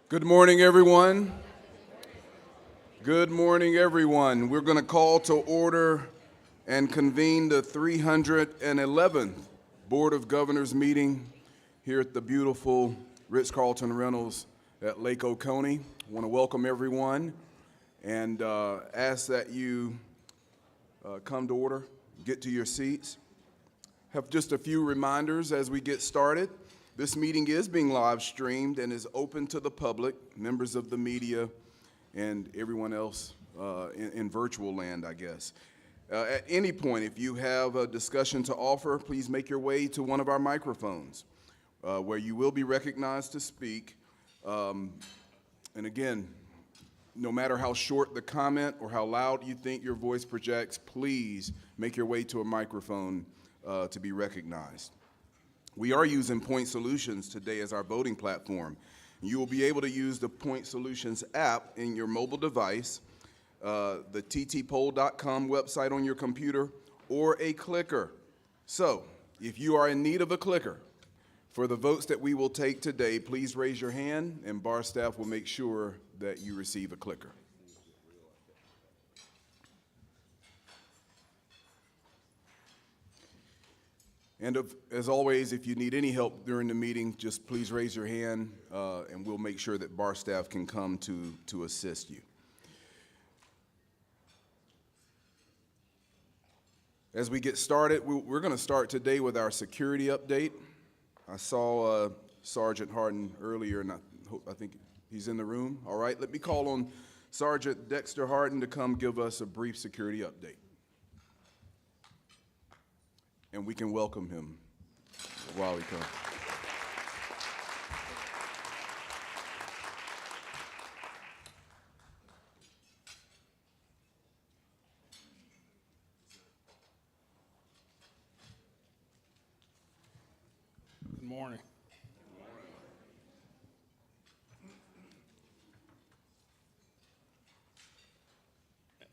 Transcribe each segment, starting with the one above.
Good morning, everyone. Good morning, everyone. We're going to call to order and convene the 311th Board of Governors meeting here at the beautiful Ritz-Carlton Reynolds at Lake Oconee. I want to welcome everyone and ask that you come to order, get to your seats. Have just a few reminders as we get started. This meeting is being live streamed and is open to the public, members of the media, and everyone else in virtual land, I guess. At any point, if you have a discussion to offer, please make your way to one of our microphones where you will be recognized to speak. And again, no matter how short the comment or how loud you think your voice projects, please make your way to a microphone to be recognized. We are using Point Solutions today as our voting platform. You will be able to use the Point Solutions app in your mobile device, the ttpoll.com website on your computer, or a clicker. So, if you are in need of a clicker for the votes that we will take today, please raise your hand and bar staff will make sure that you receive a clicker. And as always, if you need any help during the meeting, just please raise your hand and we'll make sure that bar staff can come to assist you. As we get started, we're going to start today with our security update. I saw Sergeant Harden earlier, and I think he's in the room. All right, let me call on Sergeant Dexter Harden to come give us a brief security update. And we can welcome him while he comes. Good morning.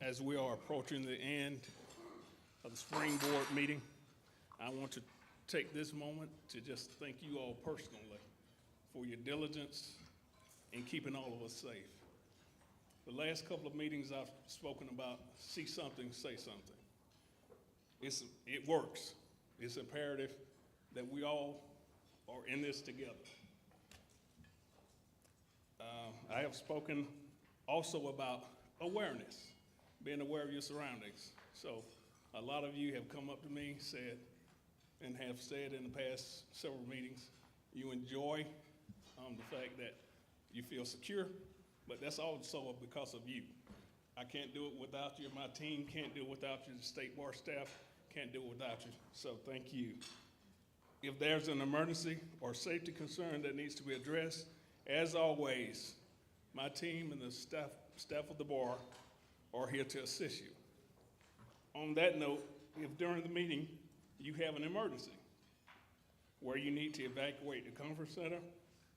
As we are approaching the end of the spring board meeting, I want to take this moment to just thank you all personally for your diligence in keeping all of us safe. The last couple of meetings I've spoken about, see something, say something. It works. It's imperative that we all are in this together. I have spoken also about awareness, being aware of your surroundings. So a lot of you have come up to me, said, and have said in the past several meetings, you enjoy the fact that you feel secure, but that's also because of you. I can't do it without you. My team can't do it without you. The state bar staff can't do it without you. So thank you. If there's an emergency or safety concern that needs to be addressed, as always, my team and the staff of the bar are here to assist you. On that note, if during the meeting you have an emergency where you need to evacuate the conference center,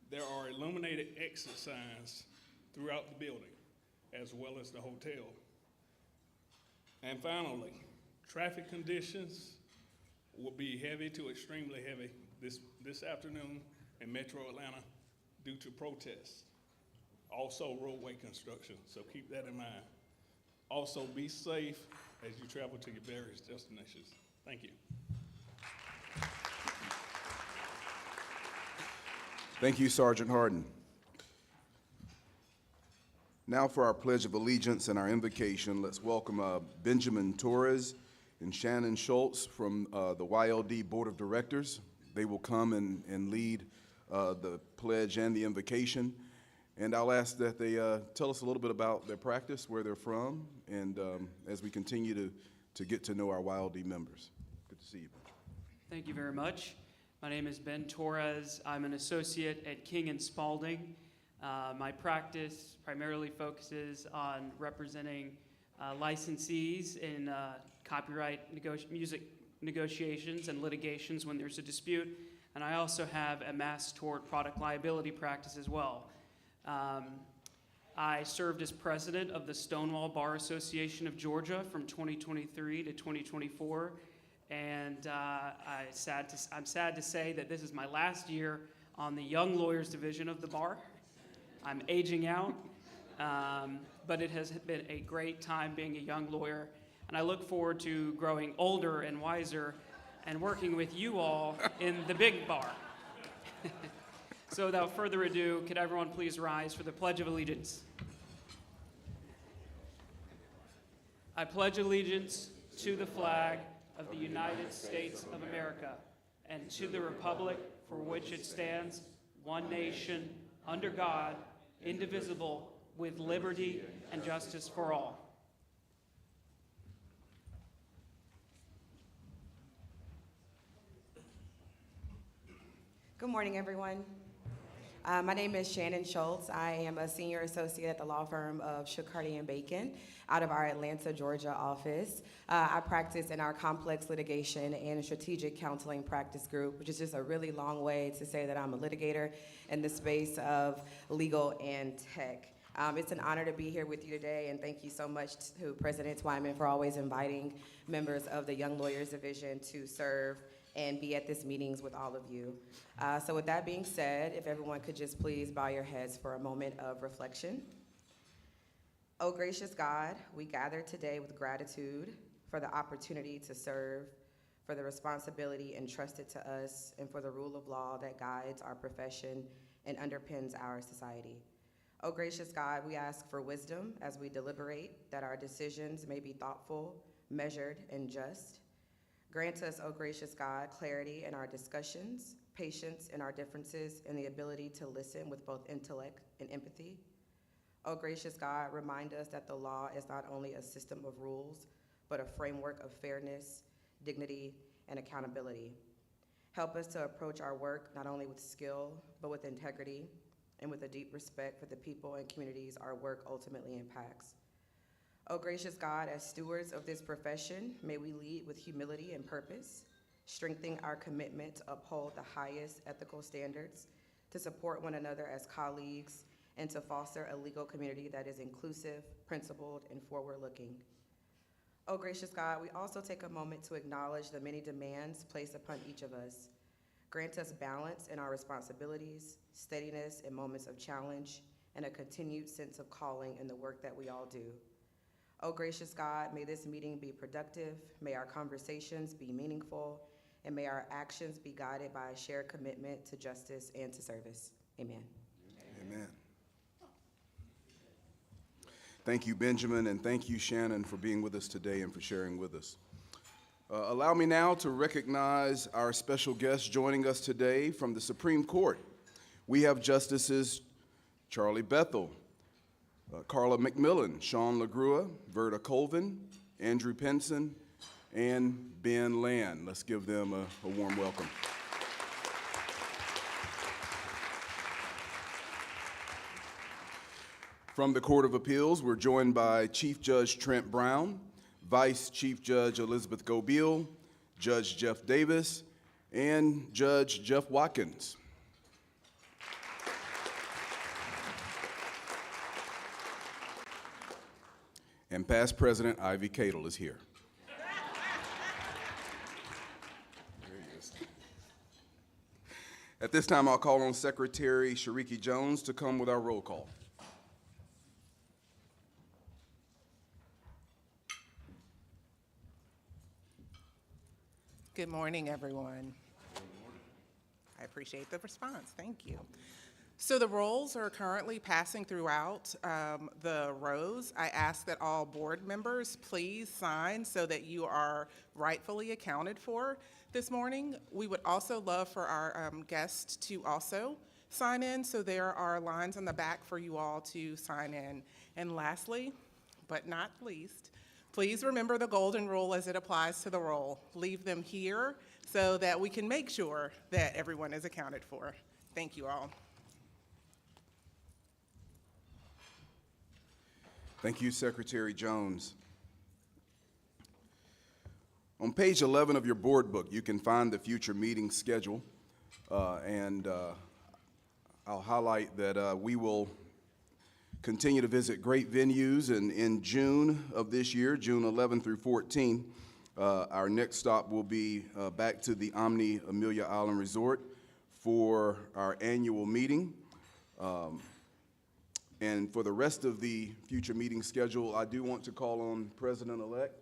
there are illuminated exit signs throughout the building, as well as the hotel. And finally, traffic conditions will be heavy to extremely heavy this afternoon in Metro Atlanta due to protests. Also roadway construction, so keep that in mind. Also be safe as you travel to your various destinations. Thank you. Thank you, Sergeant Harden. Now for our Pledge of Allegiance and our invocation, let's welcome Benjamin Torres and Shannon Schultz from the YLD Board of Directors. They will come and lead the pledge and the invocation. And I'll ask that they tell us a little bit about their practice, where they're from, and as we continue to get to know our YLD members. Good to see you, Benjamin. Thank you very much. My name is Ben Torres. I'm an associate at King & Spalding. My practice primarily focuses on representing licensees in copyright music negotiations and litigations when there's a dispute. And I also have a mass tort product liability practice as well. I served as president of the Stonewall Bar Association of Georgia from 2023 to 2024. And I'm sad to say that this is my last year on the Young Lawyers Division of the bar. I'm aging out, but it has been a great time being a young lawyer, and I look forward to growing older and wiser and working with you all in the big bar. So without further ado, could everyone please rise for the Pledge of Allegiance? I pledge allegiance to the flag of the United States of America and to the republic for which it stands, one nation, under God, indivisible, with liberty and justice for all. Good morning, everyone. My name is Shannon Schultz. I am a senior associate at the law firm of Shook, Hardy & Bacon out of our Atlanta, Georgia office. I practice in our complex litigation and strategic counseling practice group, which is just a really long way to say that I'm a litigator in the space of legal and tech. It's an honor to be here with you today, and thank you so much to President Twyman for always inviting members of the Young Lawyers Division to serve and be at these meetings with all of you. So with that being said, if everyone could just please bow your heads for a moment of reflection. Oh, gracious God, we gather today with gratitude for the opportunity to serve, for the responsibility entrusted to us, and for the rule of law that guides our profession and underpins our society. Oh, gracious God, we ask for wisdom as we deliberate, that our decisions may be thoughtful, measured, and just. Grant us, oh gracious God, clarity in our discussions, patience in our differences, and the ability to listen with both intellect and empathy. Oh gracious God, remind us that the law is not only a system of rules, but a framework of fairness, dignity, and accountability. Help us to approach our work not only with skill, but with integrity, and with a deep respect for the people and communities our work ultimately impacts. Oh, gracious God, as stewards of this profession, may we lead with humility and purpose, strengthening our commitment to uphold the highest ethical standards, to support one another as colleagues, and to foster a legal community that is inclusive, principled, and forward-looking. Oh, gracious God, we also take a moment to acknowledge the many demands placed upon each of us. Grant us balance in our responsibilities, steadiness in moments of challenge, and a continued sense of calling in the work that we all do. Oh, gracious God, may this meeting be productive, may our conversations be meaningful, and may our actions be guided by a shared commitment to justice and to service. Amen. Amen. Thank you, Benjamin, and thank you, Shannon, for being with us today and for sharing with us. Allow me now to recognize our special guest joining us today from the Supreme Court. We have Justices Charlie Bethel, Carla McMillan, Sean LaGrua, Verda Colvin, Andrew Penson, and Ben Land. Let's give them a warm welcome. From the Court of Appeals, we're joined by Chief Judge Trent Brown, Vice Chief Judge Elizabeth Gobeil, Judge Jeff Davis, and Judge Jeff Watkins. And past President Ivy Cadle is here. There he is. At this time, I'll call on Secretary Shariki Jones to come with our roll call. Good morning, everyone. I appreciate the response. Thank you. So the rolls are currently passing throughout the rows. I ask that all board members please sign so that you are rightfully accounted for this morning. We would also love for our guests to also sign in, so there are lines on the back for you all to sign in. And lastly, but not least, please remember the golden rule as it applies to the roll. Leave them here so that we can make sure that everyone is accounted for. Thank you all. Thank you, Secretary Jones. On page 11 of your board book, you can find the future meeting schedule, and I'll highlight that we will continue to visit great venues in June of this year, June 11 through 14. Our next stop will be back to the Omni Amelia Island Resort for our annual meeting. And for the rest of the future meeting schedule, I do want to call on President-elect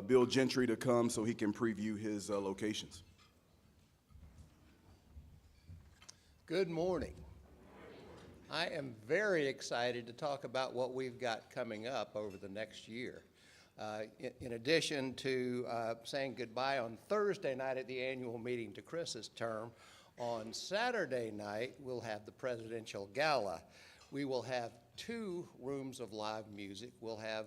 Bill Gentry to come so he can preview his locations. Good morning. I am very excited to talk about what we've got coming up over the next year. In addition to saying goodbye on Thursday night at the annual meeting to Chris's term, on Saturday night we'll have the Presidential Gala. We will have 2 rooms of live music. We'll have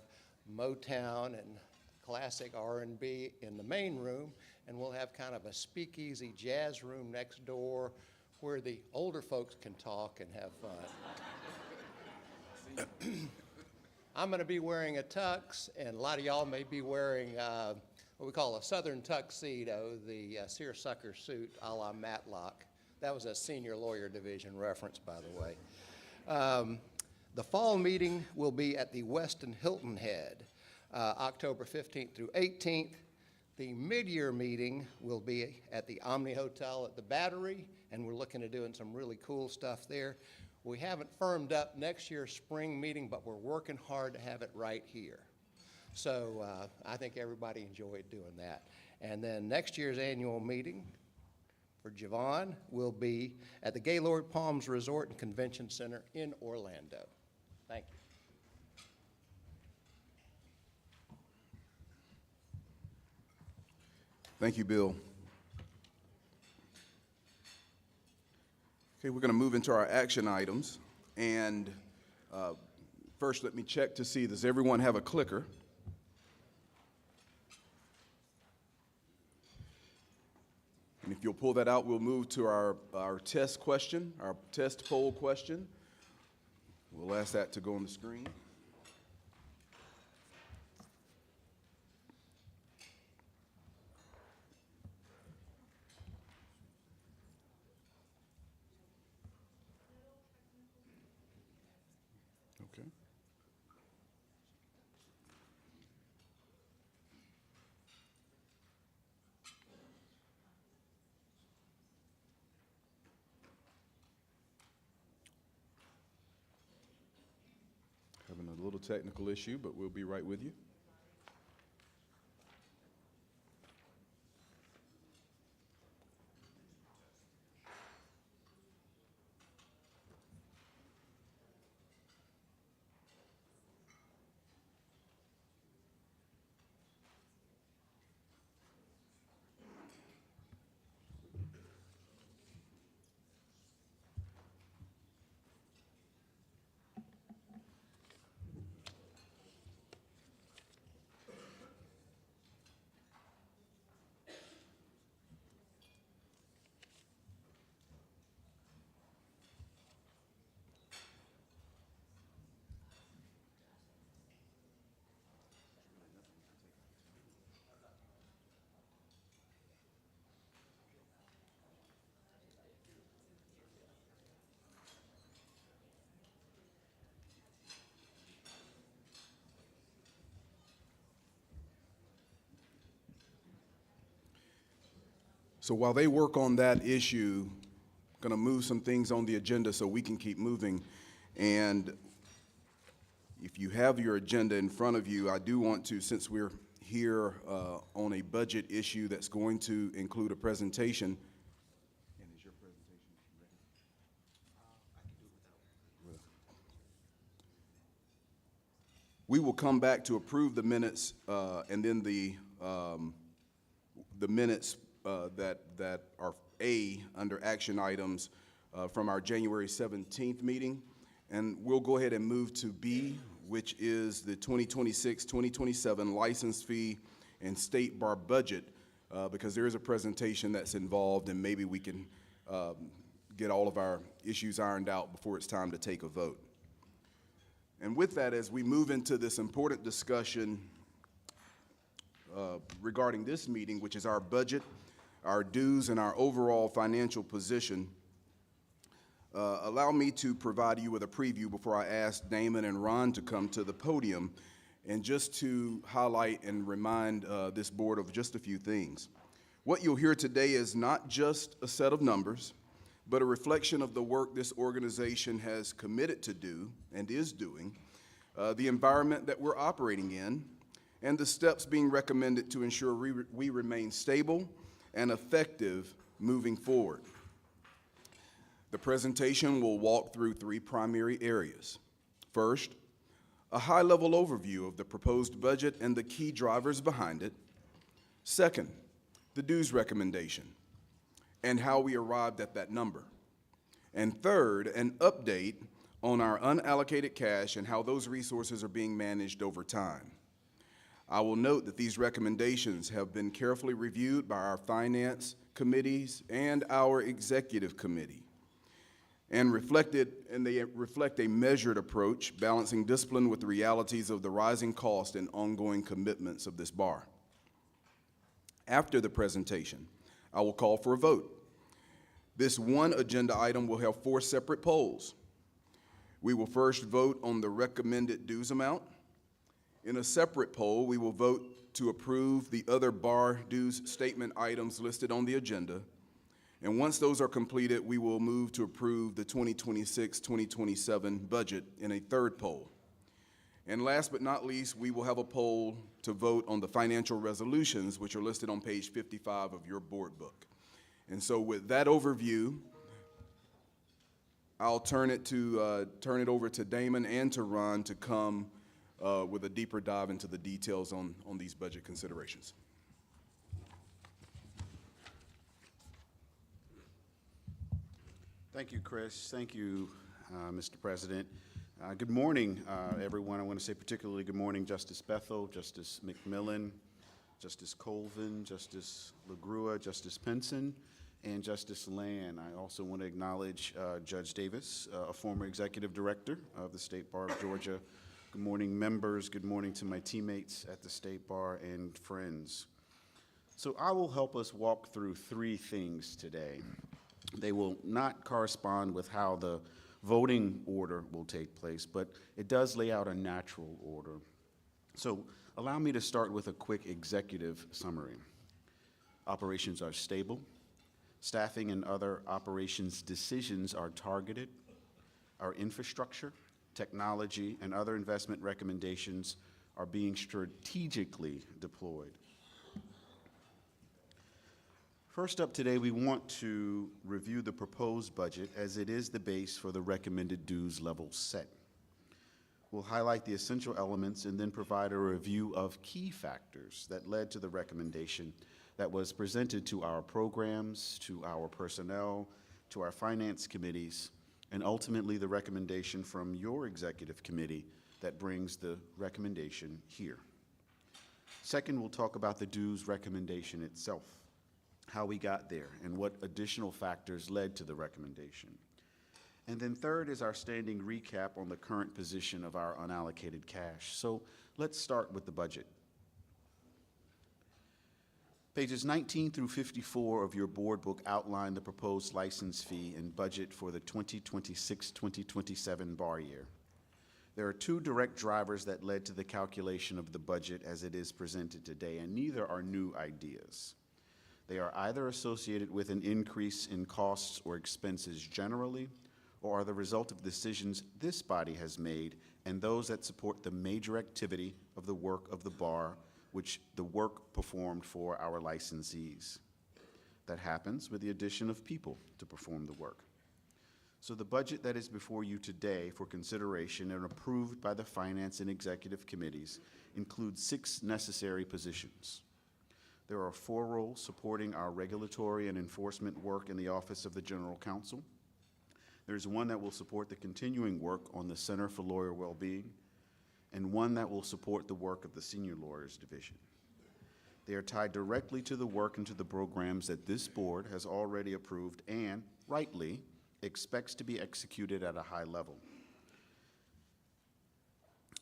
Motown and classic R&B in the main room, and we'll have kind of a speakeasy jazz room next door where the older folks can talk and have fun. I'm going to be wearing a tux, and a lot of y'all may be wearing what we call a Southern tuxedo, the seersucker suit a la Matlock. That was a senior lawyer division reference, by the way. The fall meeting will be at the Westin Hilton Head, October 15th through 18th. The mid-year meeting will be at the Omni Hotel at the Battery, and we're looking at doing some really cool stuff there. We haven't firmed up next year's spring meeting, but we're working hard to have it right here. So I think everybody enjoyed doing that. And then next year's annual meeting for Javon will be at the Gaylord Palms Resort and Convention Center in Orlando. Thank you. Thank you, Bill. Okay, we're going to move into our action items. And first, let me check to see, does everyone have a clicker? And if you'll pull that out, we'll move to our test question, our test poll question. We'll ask that to go on the screen. Okay. Having a little technical issue, but we'll be right with you. So while they work on that issue, going to move some things on the agenda so we can keep moving. And if you have your agenda in front of you, I do want to, since we're here on a budget issue that's going to include a presentation. And is your presentation ready? I can do it without. We will come back to approve the minutes and then the minutes that are A under action items from our January 17th meeting. And we'll go ahead and move to B, which is the 2026-2027 license fee and state bar budget, because there is a presentation that's involved, and maybe we can get all of our issues ironed out before it's time to take a vote. And with that, as we move into this important discussion regarding this meeting, which is our budget, our dues, and our overall financial position, allow me to provide you with a preview before I ask Damon and Ron to come to the podium, and just to highlight and remind this board of just a few things. What you'll hear today is not just a set of numbers, but a reflection of the work this organization has committed to do and is doing, the environment that we're operating in, and the steps being recommended to ensure we remain stable and effective moving forward. The presentation will walk through three primary areas. First, a high-level overview of the proposed budget and the key drivers behind it. Second, the dues recommendation and how we arrived at that number. And third, an update on our unallocated cash and how those resources are being managed over time. I will note that these recommendations have been carefully reviewed by our finance committees and our executive committee, and they reflect a measured approach, balancing discipline with the realities of the rising cost and ongoing commitments of this bar. After the presentation, I will call for a vote. This one agenda item will have 4 separate polls. We will first vote on the recommended dues amount. In a separate poll, we will vote to approve the other bar dues statement items listed on the agenda. And once those are completed, we will move to approve the 2026-2027 budget in a third poll. And last but not least, we will have a poll to vote on the financial resolutions, which are listed on page 55 of your board book. And so with that overview, I'll turn it over to Damon and to Ron to come with a deeper dive into the details on these budget considerations. Thank you, Chris. Thank you, Mr. President. Good morning, everyone. I want to say particularly good morning, Justice Bethel, Justice McMillan, Justice Colvin, Justice LaGrua, Justice Penson, and Justice Land. I also want to acknowledge Judge Davis, a former executive director of the State Bar of Georgia. Good morning, members. Good morning to my teammates at the State Bar and friends. So I will help us walk through 3 things today. They will not correspond with how the voting order will take place, but it does lay out a natural order. So allow me to start with a quick executive summary. Operations are stable. Staffing and other operations decisions are targeted. Our infrastructure, technology, and other investment recommendations are being strategically deployed. First up today, we want to review the proposed budget as it is the base for the recommended dues level set. We'll highlight the essential elements and then provide a review of key factors that led to the recommendation that was presented to our programs, to our personnel, to our finance committees, and ultimately the recommendation from your executive committee that brings the recommendation here. Second, we'll talk about the dues recommendation itself, how we got there, and what additional factors led to the recommendation. And then third is our standing recap on the current position of our unallocated cash. So let's start with the budget. Pages 19 through 54 of your board book outline the proposed license fee and budget for the 2026-2027 bar year. There are 2 direct drivers that led to the calculation of the budget as it is presented today, and neither are new ideas. They are either associated with an increase in costs or expenses generally, or are the result of decisions this body has made and those that support the major activity of the work of the bar, which the work performed for our licensees. That happens with the addition of people to perform the work. So the budget that is before you today for consideration and approved by the Finance and Executive Committees includes 6 necessary positions. There are 4 roles supporting our regulatory and enforcement work in the Office of the General Counsel. There's 1 that will support the continuing work on the Center for Lawyer Wellbeing, and 1 that will support the work of the Senior Lawyers Division. They are tied directly to the work and to the programs that this board has already approved and, rightly, expects to be executed at a high level.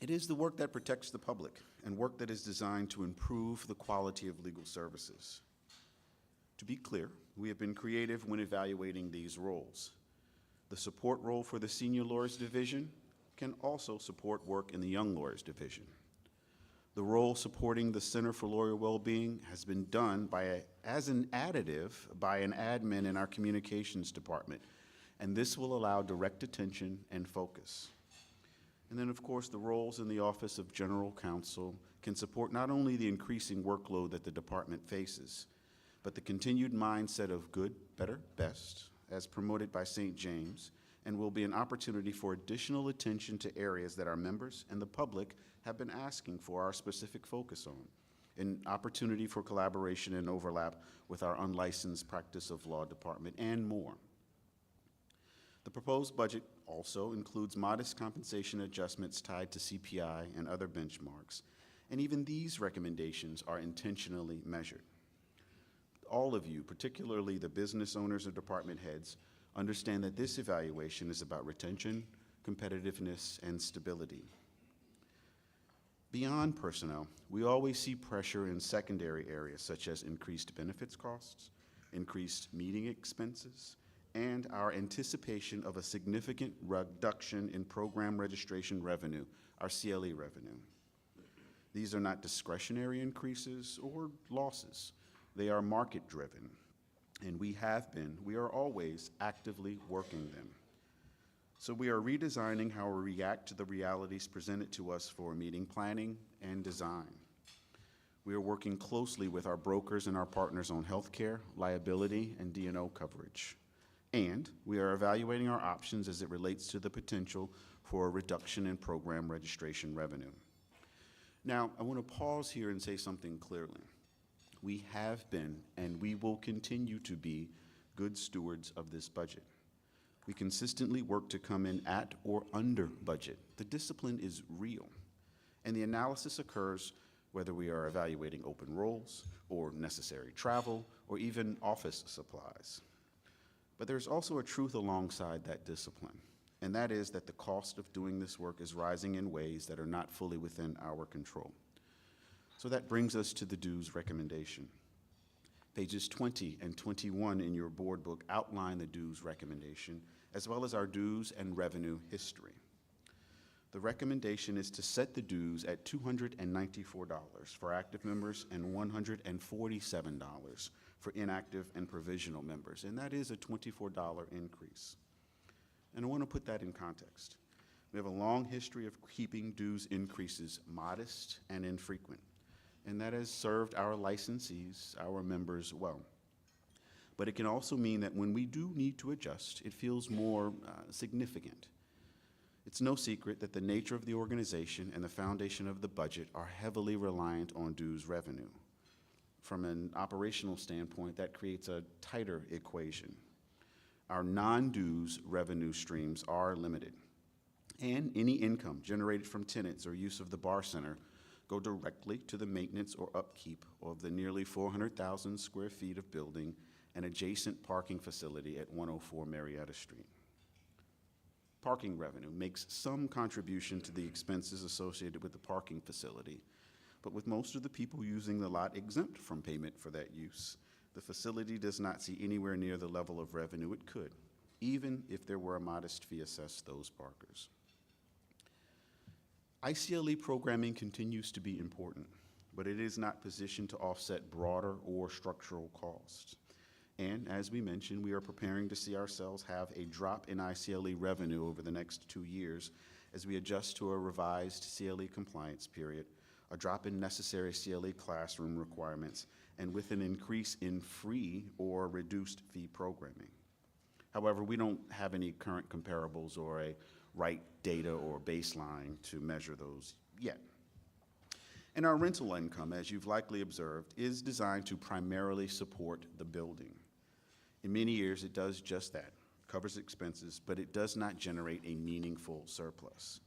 It is the work that protects the public and work that is designed to improve the quality of legal services. To be clear, we have been creative when evaluating these roles. The support role for the Senior Lawyers Division can also support work in the Young Lawyers Division. The role supporting the Center for Lawyer Wellbeing has been done as an additive by an admin in our communications department, and this will allow direct attention and focus. And then, of course, the roles in the Office of General Counsel can support not only the increasing workload that the department faces, but the continued mindset of good, better, best, as promoted by St. James, and will be an opportunity for additional attention to areas that our members and the public have been asking for our specific focus on, an opportunity for collaboration and overlap with our unlicensed practice of law department, and more. The proposed budget also includes modest compensation adjustments tied to CPI and other benchmarks, and even these recommendations are intentionally measured. All of you, particularly the business owners or department heads, understand that this evaluation is about retention, competitiveness, and stability. Beyond personnel, we always see pressure in secondary areas such as increased benefits costs, increased meeting expenses, and our anticipation of a significant reduction in program registration revenue, our CLE revenue. These are not discretionary increases or losses. They are market-driven, and we are always actively working them. So we are redesigning how we react to the realities presented to us for meeting planning and design. We are working closely with our brokers and our partners on healthcare, liability, and D&O coverage. And we are evaluating our options as it relates to the potential for a reduction in program registration revenue. Now, I want to pause here and say something clearly. We have been, and we will continue to be, good stewards of this budget. We consistently work to come in at or under budget. The discipline is real, and the analysis occurs whether we are evaluating open roles or necessary travel or even office supplies. But there's also a truth alongside that discipline, and that is that the cost of doing this work is rising in ways that are not fully within our control. So that brings us to the dues recommendation. Pages 20 and 21 in your board book outline the dues recommendation, as well as our dues and revenue history. The recommendation is to set the dues at $294 for active members and $147 for inactive and provisional members, and that is a $24 increase. And I want to put that in context. We have a long history of keeping dues increases modest and infrequent, and that has served our licensees, our members, well. But it can also mean that when we do need to adjust, it feels more significant. It's no secret that the nature of the organization and the foundation of the budget are heavily reliant on dues revenue. From an operational standpoint, that creates a tighter equation. Our non-dues revenue streams are limited, and any income generated from tenants or use of the bar center go directly to the maintenance or upkeep of the nearly 400,000 square feet of building and adjacent parking facility at 104 Marietta Street. Parking revenue makes some contribution to the expenses associated with the parking facility, but with most of the people using the lot exempt from payment for that use, the facility does not see anywhere near the level of revenue it could, even if there were a modest fee assessed those parkers. ICLE programming continues to be important, but it is not positioned to offset broader or structural costs. And as we mentioned, we are preparing to see ourselves have a drop in ICLE revenue over the next 2 years as we adjust to a revised CLE compliance period, a drop in necessary CLE classroom requirements, and with an increase in free or reduced fee programming. However, we don't have any current comparables or a right data or baseline to measure those yet. And our rental income, as you've likely observed, is designed to primarily support the building. In many years, it does just that, covers expenses, but it does not generate a meaningful surplus.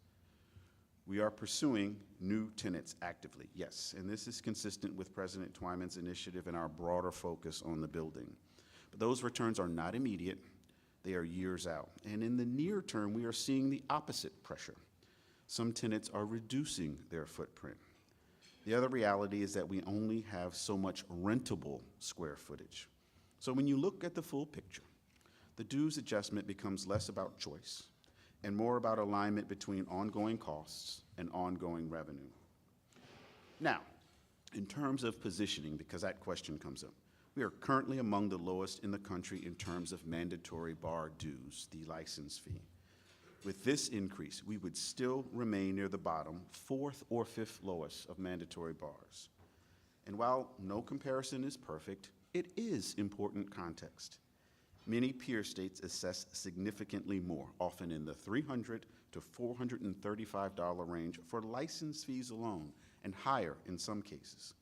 We are pursuing new tenants actively, yes, and this is consistent with President Twyman's initiative and our broader focus on the building. But those returns are not immediate. They are years out. And in the near term, we are seeing the opposite pressure. Some tenants are reducing their footprint. The other reality is that we only have so much rentable square footage. So when you look at the full picture, the dues adjustment becomes less about choice and more about alignment between ongoing costs and ongoing revenue. Now, in terms of positioning, because that question comes up, we are currently among the lowest in the country in terms of mandatory bar dues, the license fee. With this increase, we would still remain near the bottom, fourth or fifth lowest of mandatory bars. And while no comparison is perfect, it is important context. Many peer states assess significantly more, often in the $300 to $435 range for license fees alone, and higher in some cases.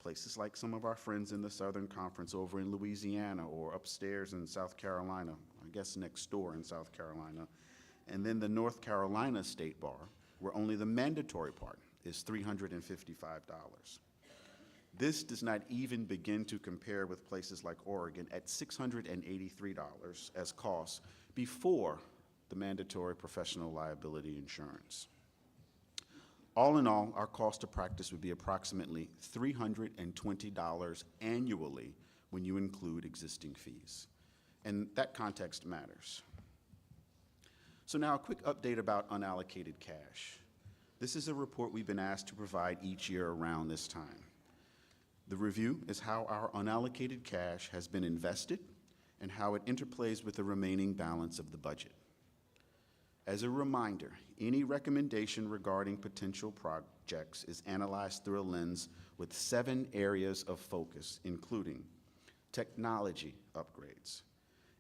Places like some of our friends in the Southern Conference over in Louisiana or upstairs in South Carolina, I guess next door in South Carolina, and then the North Carolina State Bar, where only the mandatory part is $355. This does not even begin to compare with places like Oregon at $683 as costs before the mandatory professional liability insurance. All in all, our cost to practice would be approximately $320 annually when you include existing fees. And that context matters. So now a quick update about unallocated cash. This is a report we've been asked to provide each year around this time. The review is how our unallocated cash has been invested and how it interplays with the remaining balance of the budget. As a reminder, any recommendation regarding potential projects is analyzed through a lens with 7 areas of focus, including technology upgrades,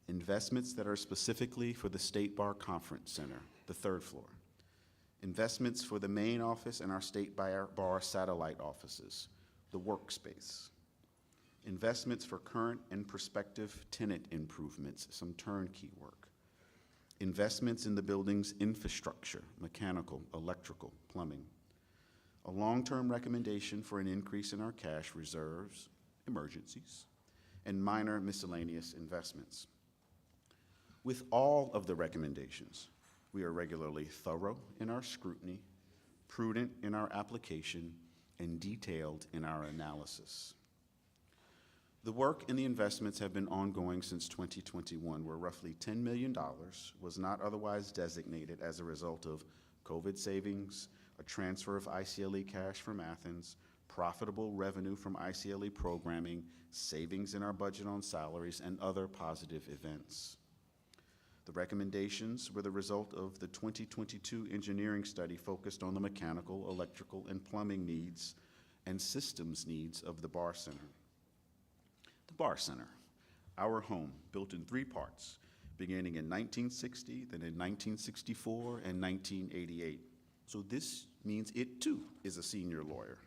investments that are specifically for the State Bar Conference Center, the 3rd floor, investments for the main office and our State Bar satellite offices, the workspace, investments for current and prospective tenant improvements, some turnkey work, investments in the building's infrastructure, mechanical, electrical, plumbing, a long-term recommendation for an increase in our cash reserves, emergencies, and minor miscellaneous investments. With all of the recommendations, we are regularly thorough in our scrutiny, prudent in our application, and detailed in our analysis. The work and the investments have been ongoing since 2021, where roughly $10 million was not otherwise designated as a result of COVID savings, a transfer of ICLE cash from Athens, profitable revenue from ICLE programming, savings in our budget on salaries, and other positive events. The recommendations were the result of the 2022 engineering study focused on the mechanical, electrical, and plumbing needs and systems needs of the Bar Center. The Bar Center, our home, built in 3 parts, beginning in 1960, then in 1964, and 1988. So this means it too is a senior lawyer.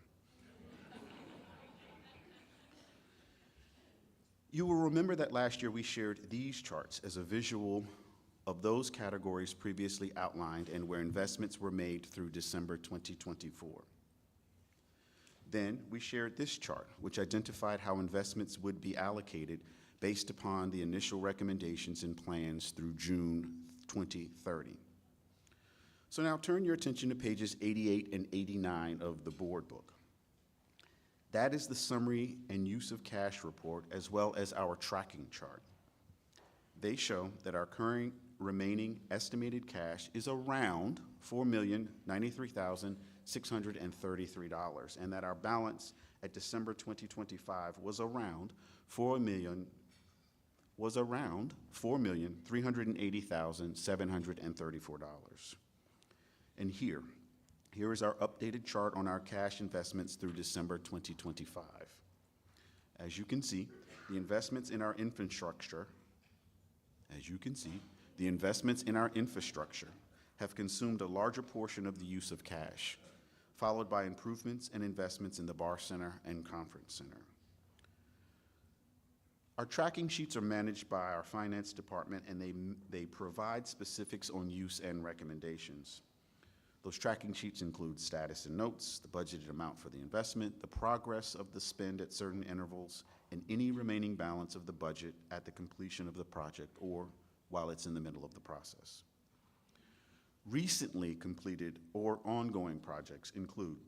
You will remember that last year we shared these charts as a visual of those categories previously outlined and where investments were made through December 2024. Then we shared this chart, which identified how investments would be allocated based upon the initial recommendations and plans through June 2030. So now turn your attention to pages 88 and 89 of the board book. That is the summary and use of cash report, as well as our tracking chart. They show that our current remaining estimated cash is around $4,093,633, and that our balance at December 2025 was around $4,380,734. And here is our updated chart on our cash investments through December 2025. As you can see, the investments in our infrastructure have consumed a larger portion of the use of cash, followed by improvements and investments in the Bar Center and Conference Center. Our tracking sheets are managed by our finance department, and they provide specifics on use and recommendations. Those tracking sheets include status and notes, the budgeted amount for the investment, the progress of the spend at certain intervals, and any remaining balance of the budget at the completion of the project or while it's in the middle of the process. Recently completed or ongoing projects include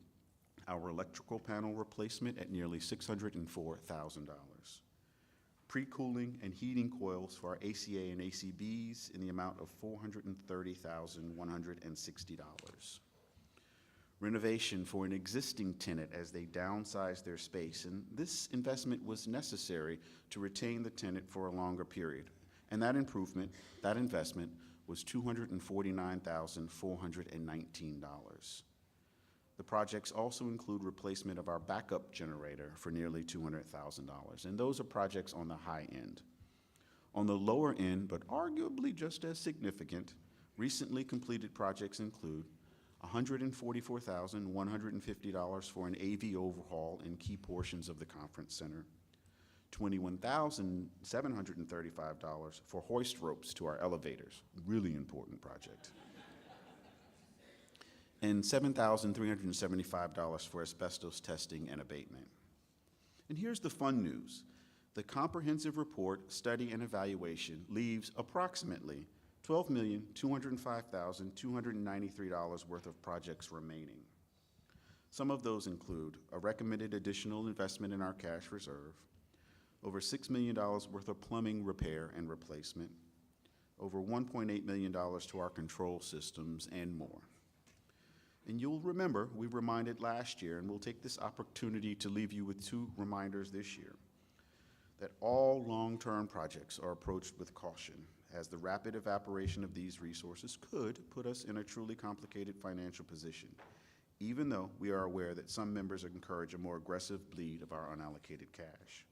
our electrical panel replacement at nearly $604,000, pre-cooling and heating coils for our ACA and ACBs in the amount of $430,160, renovation for an existing tenant as they downsized their space, and this investment was necessary to retain the tenant for a longer period. And that investment was $249,419. The projects also include replacement of our backup generator for nearly $200,000, and those are projects on the high end. On the lower end, but arguably just as significant, recently completed projects include $144,150 for an AV overhaul in key portions of the conference center, $21,735 for hoist ropes to our elevators, really important project, and $7,375 for asbestos testing and abatement. And here's the fun news. The comprehensive report, study, and evaluation leaves approximately $12,205,293 worth of projects remaining. Some of those include a recommended additional investment in our cash reserve, over $6 million worth of plumbing repair and replacement, over $1.8 million to our control systems, and more. And you'll remember, we reminded last year, and we'll take this opportunity to leave you with 2 reminders this year, that all long-term projects are approached with caution, as the rapid evaporation of these resources could put us in a truly complicated financial position, even though we are aware that some members encourage a more aggressive bleed of our unallocated cash.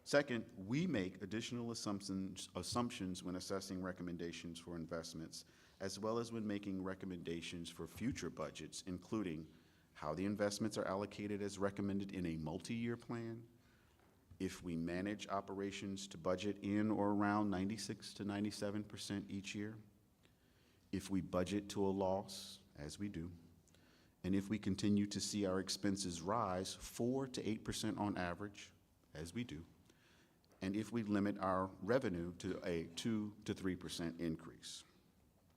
Second, we make additional assumptions when assessing recommendations for investments, as well as when making recommendations for future budgets, including how the investments are allocated as recommended in a multi-year plan, if we manage operations to budget in or around 96 to 97% each year, if we budget to a loss, as we do, and if we continue to see our expenses rise 4 to 8% on average, as we do, and if we limit our revenue to a 2 to 3% increase.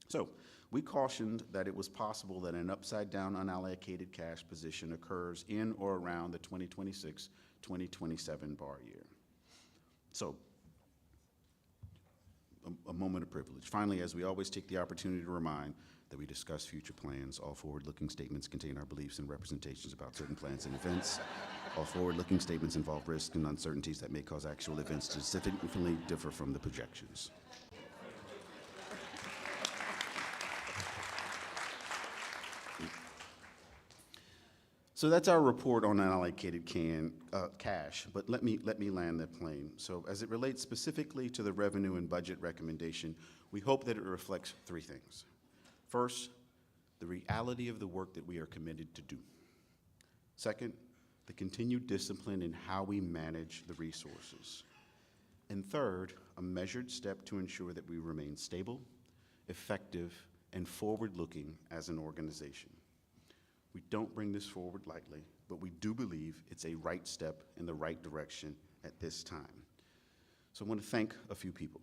So we cautioned that it was possible that an upside-down unallocated cash position occurs in or around the 2026-2027 bar year. So a moment of privilege. Finally, as we always take the opportunity to remind that we discuss future plans, all forward-looking statements contain our beliefs and representations about certain plans and events. All forward-looking statements involve risks and uncertainties that may cause actual events to significantly differ from the projections. So that's our report on unallocated cash, but let me land the plane. So as it relates specifically to the revenue and budget recommendation, we hope that it reflects 3 things. First, the reality of the work that we are committed to do. Second, the continued discipline in how we manage the resources. And third, a measured step to ensure that we remain stable, effective, and forward-looking as an organization. We don't bring this forward lightly, but we do believe it's a right step in the right direction at this time. So I want to thank a few people.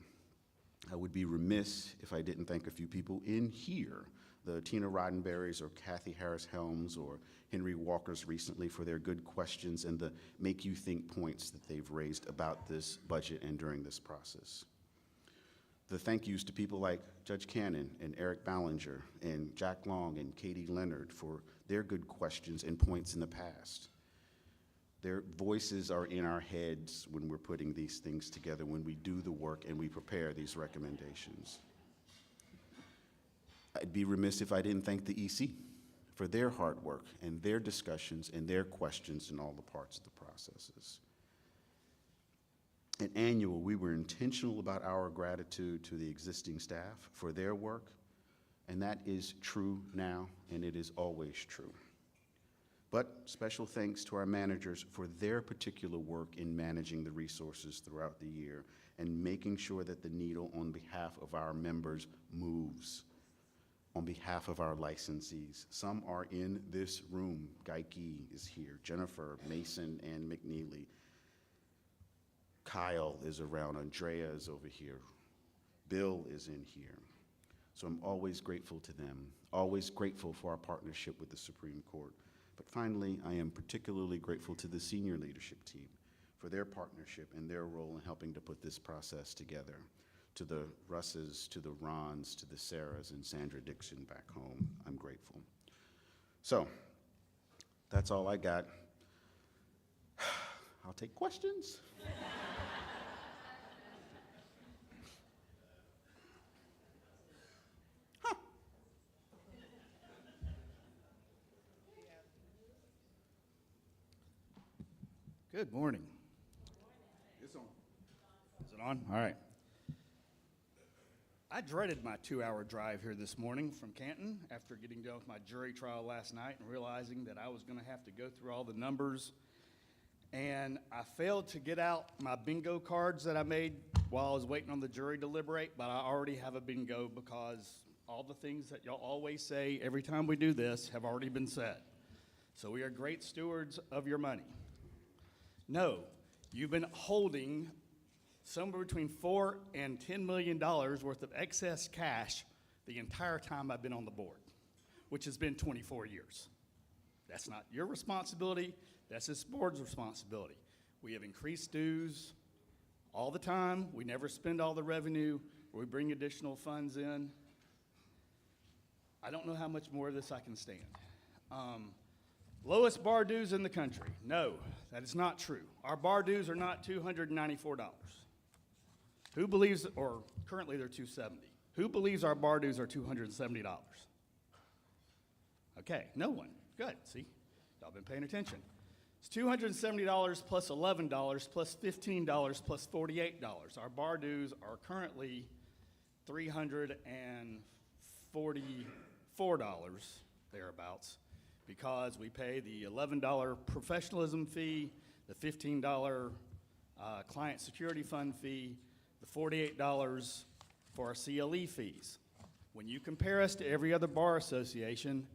I would be remiss if I didn't thank a few people in here, the Tina Roddenberrys or Kathy Harris-Helms or Henry Walkers recently for their good questions and the make you think points that they've raised about this budget and during this process. The thank yous to people like Judge Cannon and Eric Ballinger and Jack Long and Katie Leonard for their good questions and points in the past. Their voices are in our heads when we're putting these things together, when we do the work and we prepare these recommendations. I'd be remiss if I didn't thank the EC for their hard work and their discussions and their questions in all the parts of the processes. At Annual, we were intentional about our gratitude to the existing staff for their work, and that is true now, and it is always true. But special thanks to our managers for their particular work in managing the resources throughout the year and making sure that the needle on behalf of our members moves, on behalf of our licensees. Some are in this room. Geikie is here, Jennifer, Mason, and McNeely. Kyle is around, Andrea is over here, Bill is in here. So I'm always grateful to them, always grateful for our partnership with the Supreme Court. But finally, I am particularly grateful to the senior leadership team for their partnership and their role in helping to put this process together. To the Russes, to the Rons, to the Sarahs, and Sandra Dixon back home, I'm grateful. So, that's all I got. I'll take questions. Good morning. It's on. Is it on? All right. I dreaded my 2-hour drive here this morning from Canton after getting done with my jury trial last night and realizing that I was going to have to go through all the numbers. And I failed to get out my bingo cards that I made while I was waiting on the jury to deliberate, but I already have a bingo because all the things that y'all always say every time we do this have already been said. So we are great stewards of your money. No, you've been holding somewhere between $4 and $10 million worth of excess cash the entire time I've been on the board, which has been 24 years. That's not your responsibility, that's this board's responsibility. We have increased dues all the time. We never spend all the revenue. We bring additional funds in. I don't know how much more of this I can stand. Lowest bar dues in the country. No, that is not true. Our bar dues are not $294. Who believes, or currently they're $270. Who believes our bar dues are $270? Okay, no one. Good, see? Y'all been paying attention. It's $270 plus $11 plus $15 plus $48. Our bar dues are currently $344, thereabouts, because we pay the $11 professionalism fee, the $15 client security fund fee, the $48 for our CLE fees. When you compare us to every other bar association,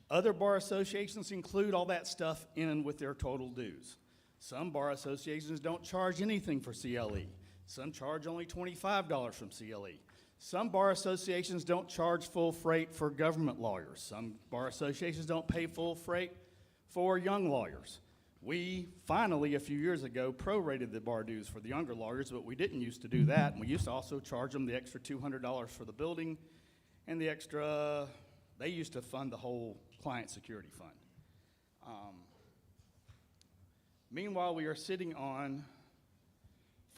other bar associations include all that stuff in with their total dues. Some bar associations don't charge anything for CLE. Some charge only $25 from CLE. Some bar associations don't charge full freight for government lawyers. Some bar associations don't pay full freight for young lawyers. We finally, a few years ago, prorated the bar dues for the younger lawyers, but we didn't used to do that. And we used to also charge them the extra $200 for the building and the extra, they used to fund the whole client security fund. Meanwhile, we are sitting on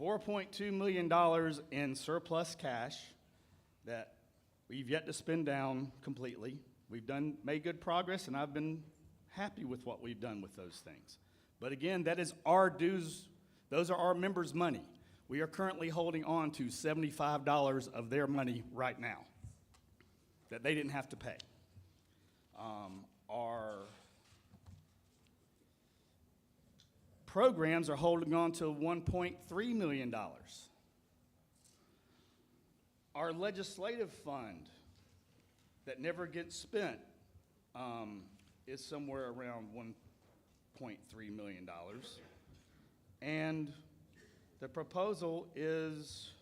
$4.2 million in surplus cash that we've yet to spend down completely. We've made good progress, and I've been happy with what we've done with those things. But again, that is our dues. Those are our members' money. We are currently holding on to $75 of their money right now that they didn't have to pay. Our programs are holding on to $1.3 million. Our legislative fund that never gets spent is somewhere around $1.3 million. And the proposal is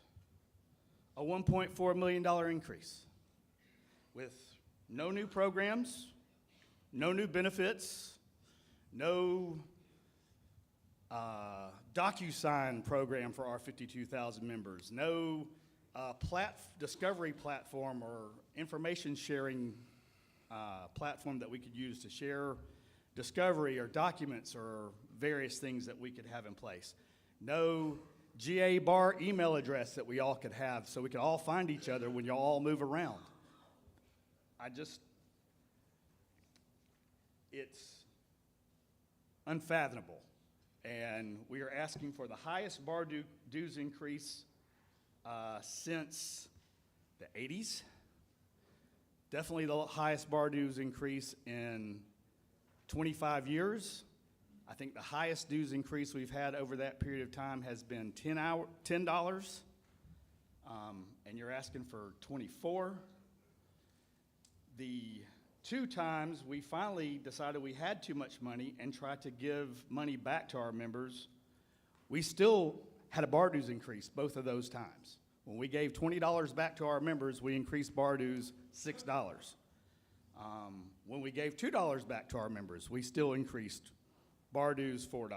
a $1.4 million increase with no new programs, no new benefits, no DocuSign program for our 52,000 members, no discovery platform or information sharing platform that we could use to share discovery or documents or various things that we could have in place. No GA bar email address that we all could have so we could all find each other when you all move around. It's unfathomable. And we are asking for the highest bar dues increase since the 80s. Definitely the highest bar dues increase in 25 years. I think the highest dues increase we've had over that period of time has been $10. And you're asking for 24. The 2 times we finally decided we had too much money and tried to give money back to our members, we still had a bar dues increase both of those times. When we gave $20 back to our members, we increased bar dues $6. When we gave $2 back to our members, we still increased bar dues $4.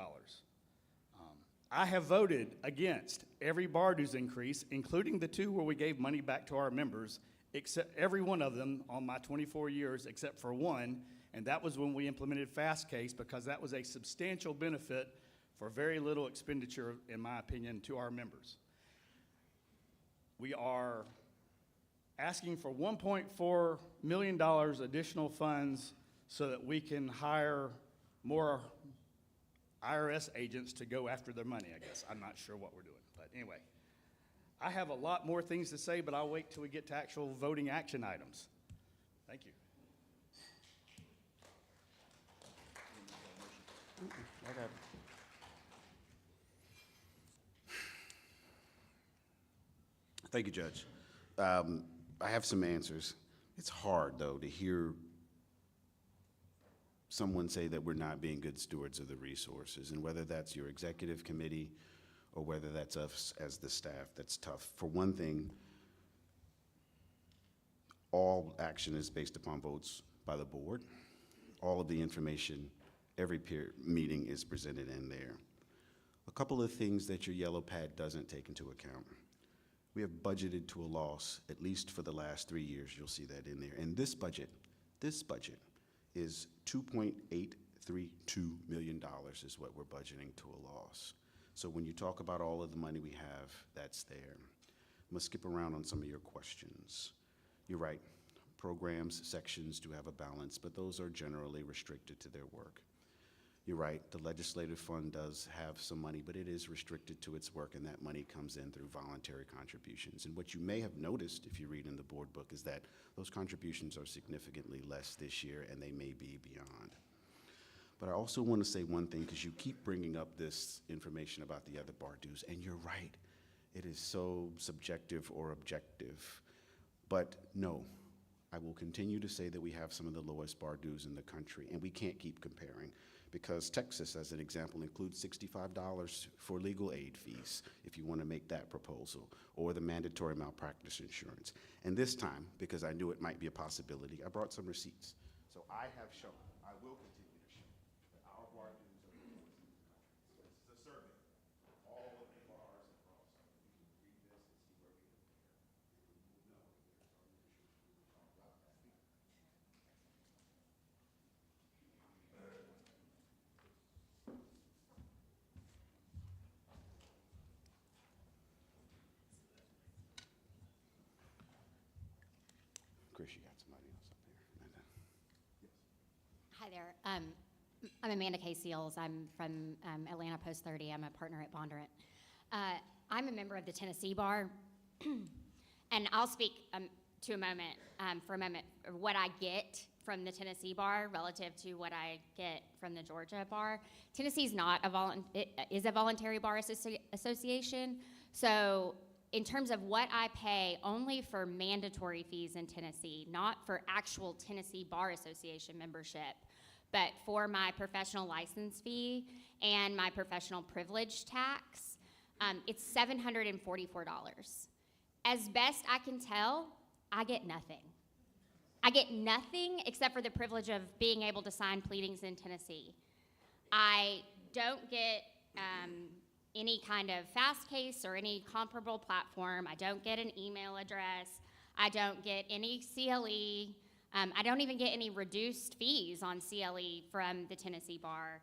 I have voted against every bar dues increase, including the 2 where we gave money back to our members, except every one of them on my 24 years, except for one, And that was when we implemented Fast Case, because that was a substantial benefit for very little expenditure, in my opinion, to our members. We are asking for $1.4 million additional funds so that we can hire more IRS agents to go after their money, I guess. I'm not sure what we're doing, but anyway. I have a lot more things to say, but I'll wait till we get to actual voting action items. Thank you. Thank you, Judge. I have some answers. It's hard, though, to hear someone say that we're not being good stewards of the resources, and whether that's your executive committee or whether that's us as the staff, that's tough. For one thing, all action is based upon votes by the board. All of the information, every peer meeting is presented in there. A couple of things that your yellow pad doesn't take into account. We have budgeted to a loss, at least for the last 3 years, you'll see that in there. And this budget is $2.832 million is what we're budgeting to a loss. So when you talk about all of the money we have, that's there. I'm gonna skip around on some of your questions. You're right, programs, sections do have a balance, but those are generally restricted to their work. You're right, the legislative fund does have some money, but it is restricted to its work, and that money comes in through voluntary contributions. And what you may have noticed, if you read in the board book, is that those contributions are significantly less this year, and they may be beyond. But I also want to say one thing, because you keep bringing up this information about the other bar dues, and you're right, it is so subjective or objective. But no, I will continue to say that we have some of the lowest bar dues in the country, and we can't keep comparing, because Texas, as an example, includes $65 for legal aid fees, if you want to make that proposal, or the mandatory malpractice insurance. And this time, because I knew it might be a possibility, I brought some receipts. So I have shown, I will continue to show, that our bar dues are the lowest in the country. So this is a survey of all of the bars across. You can read this and see where we compare. You will know if there's some issues. We will talk about that. Chris, you got somebody else up there. Hi there. I'm Amanda K. Seals. I'm from Atlanta Post 30. I'm a partner at Bondurant. I'm a member of the Tennessee Bar, and I'll speak for a moment, what I get from the Tennessee Bar relative to what I get from the Georgia Bar. Tennessee's not it is a voluntary bar association, so in terms of what I pay only for mandatory fees in Tennessee, not for actual Tennessee Bar Association membership, but for my professional license fee and my professional privilege tax, it's $744. As best I can tell, I get nothing. I get nothing except for the privilege of being able to sign pleadings in Tennessee. I don't get any kind of fast case or any comparable platform. I don't get an email address. I don't get any CLE. I don't even get any reduced fees on CLE from the Tennessee Bar.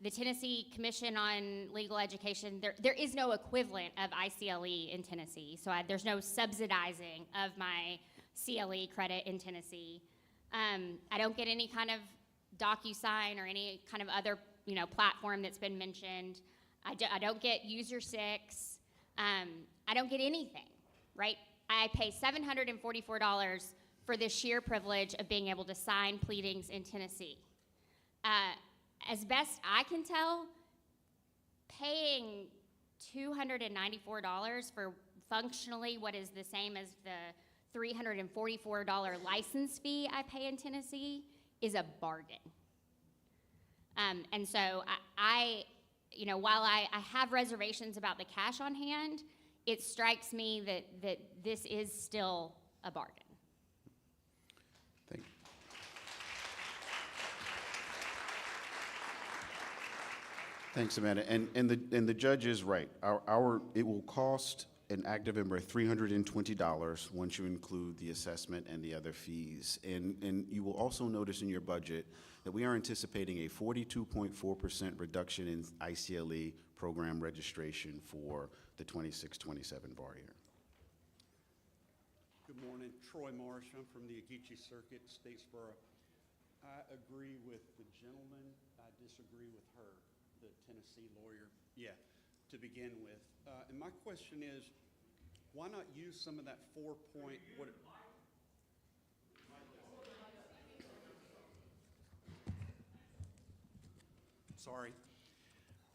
The Tennessee Commission on Legal Education, there is no equivalent of ICLE in Tennessee, so there's no subsidizing of my CLE credit in Tennessee. I don't get any kind of DocuSign or any kind of other platform that's been mentioned. I don't get User 6. I don't get anything, right? I pay $744 for the sheer privilege of being able to sign pleadings in Tennessee. As best I can tell, paying $294 for functionally what is the same as the $344 license fee I pay in Tennessee is a bargain. And so while I have reservations about the cash on hand, it strikes me that this is still a bargain. Thank you. Thanks, Amanda. And the judge is right. It will cost an active member at $320 once you include the assessment and the other fees. And you will also notice in your budget that we are anticipating a 42.4% reduction in ICLE program registration for the 26-27 bar year. Good morning, Troy Marsh. I'm from the Ageechee Circuit, Statesboro. I agree with the gentleman. I disagree with her, the Tennessee lawyer. Yeah, to begin with. And my question is, why not use some of that 4-point, sorry.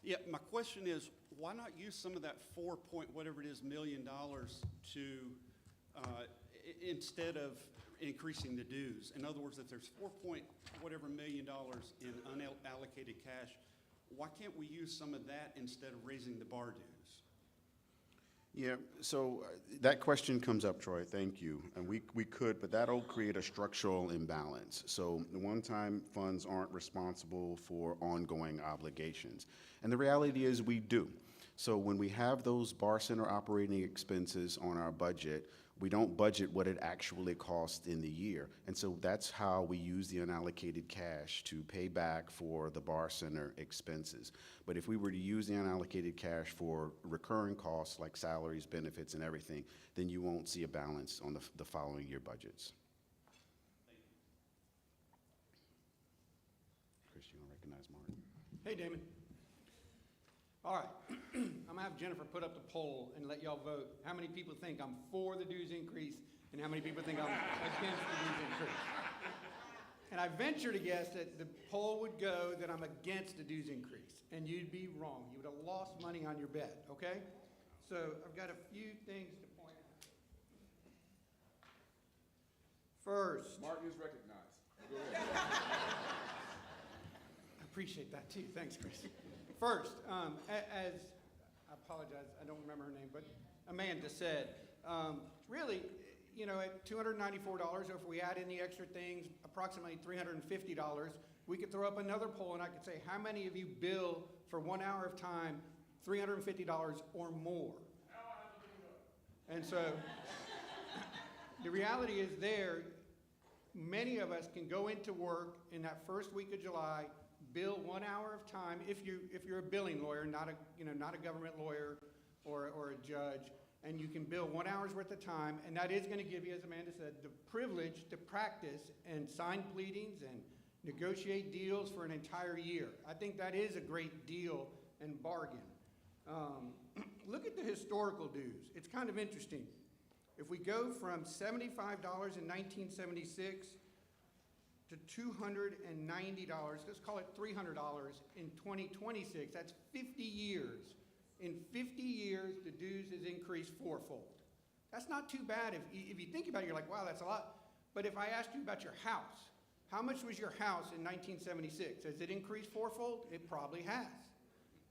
Yeah, my question is, why not use some of that 4-point whatever it is million to instead of increasing the dues? In other words, if there's 4-point whatever million in unallocated cash, why can't we use some of that instead of raising the bar dues? Yeah, so that question comes up, Troy, thank you. And we could, but that'll create a structural imbalance. So the one-time funds aren't responsible for ongoing obligations. And the reality is we do. So when we have those bar center operating expenses on our budget, we don't budget what it actually costs in the year. And so that's how we use the unallocated cash to pay back for the bar center expenses. But if we were to use the unallocated cash for recurring costs like salaries, benefits, and everything, then you won't see a balance on the following year budgets. Chris, you want to recognize Martin? Hey, Damon. All right, I'm gonna have Jennifer put up the poll and let y'all vote. How many people think I'm for the dues increase and how many people think I'm against the dues increase? And I venture to guess that the poll would go that I'm against the dues increase, and you'd be wrong. You would have lost money on your bet, okay? So I've got a few things to point out. First. Martin is recognized. Go ahead. I appreciate that too. Thanks, Chris. First, as I apologize, I don't remember her name, but Amanda said, really, you know, at $294, or if we add in the extra things, approximately $350, we could throw up another poll and I could say, how many of you bill for 1 hour of time $350 or more? And so the reality is many of us can go into work in that first week of July, bill 1 hour of time if you're a billing lawyer, not a government lawyer or a judge, and you can bill 1 hour's worth of time, and that is going to give you, as Amanda said, the privilege to practice and sign pleadings and negotiate deals for an entire year. I think that is a great deal and bargain. Look at the historical dues. It's kind of interesting. If we go from $75 in 1976 to $290, let's call it $300 in 2026, that's 50 years. In 50 years, the dues has increased fourfold. That's not too bad. If you think about it, you're like, wow, that's a lot. But if I asked you about your house, how much was your house in 1976? Has it increased fourfold? It probably has.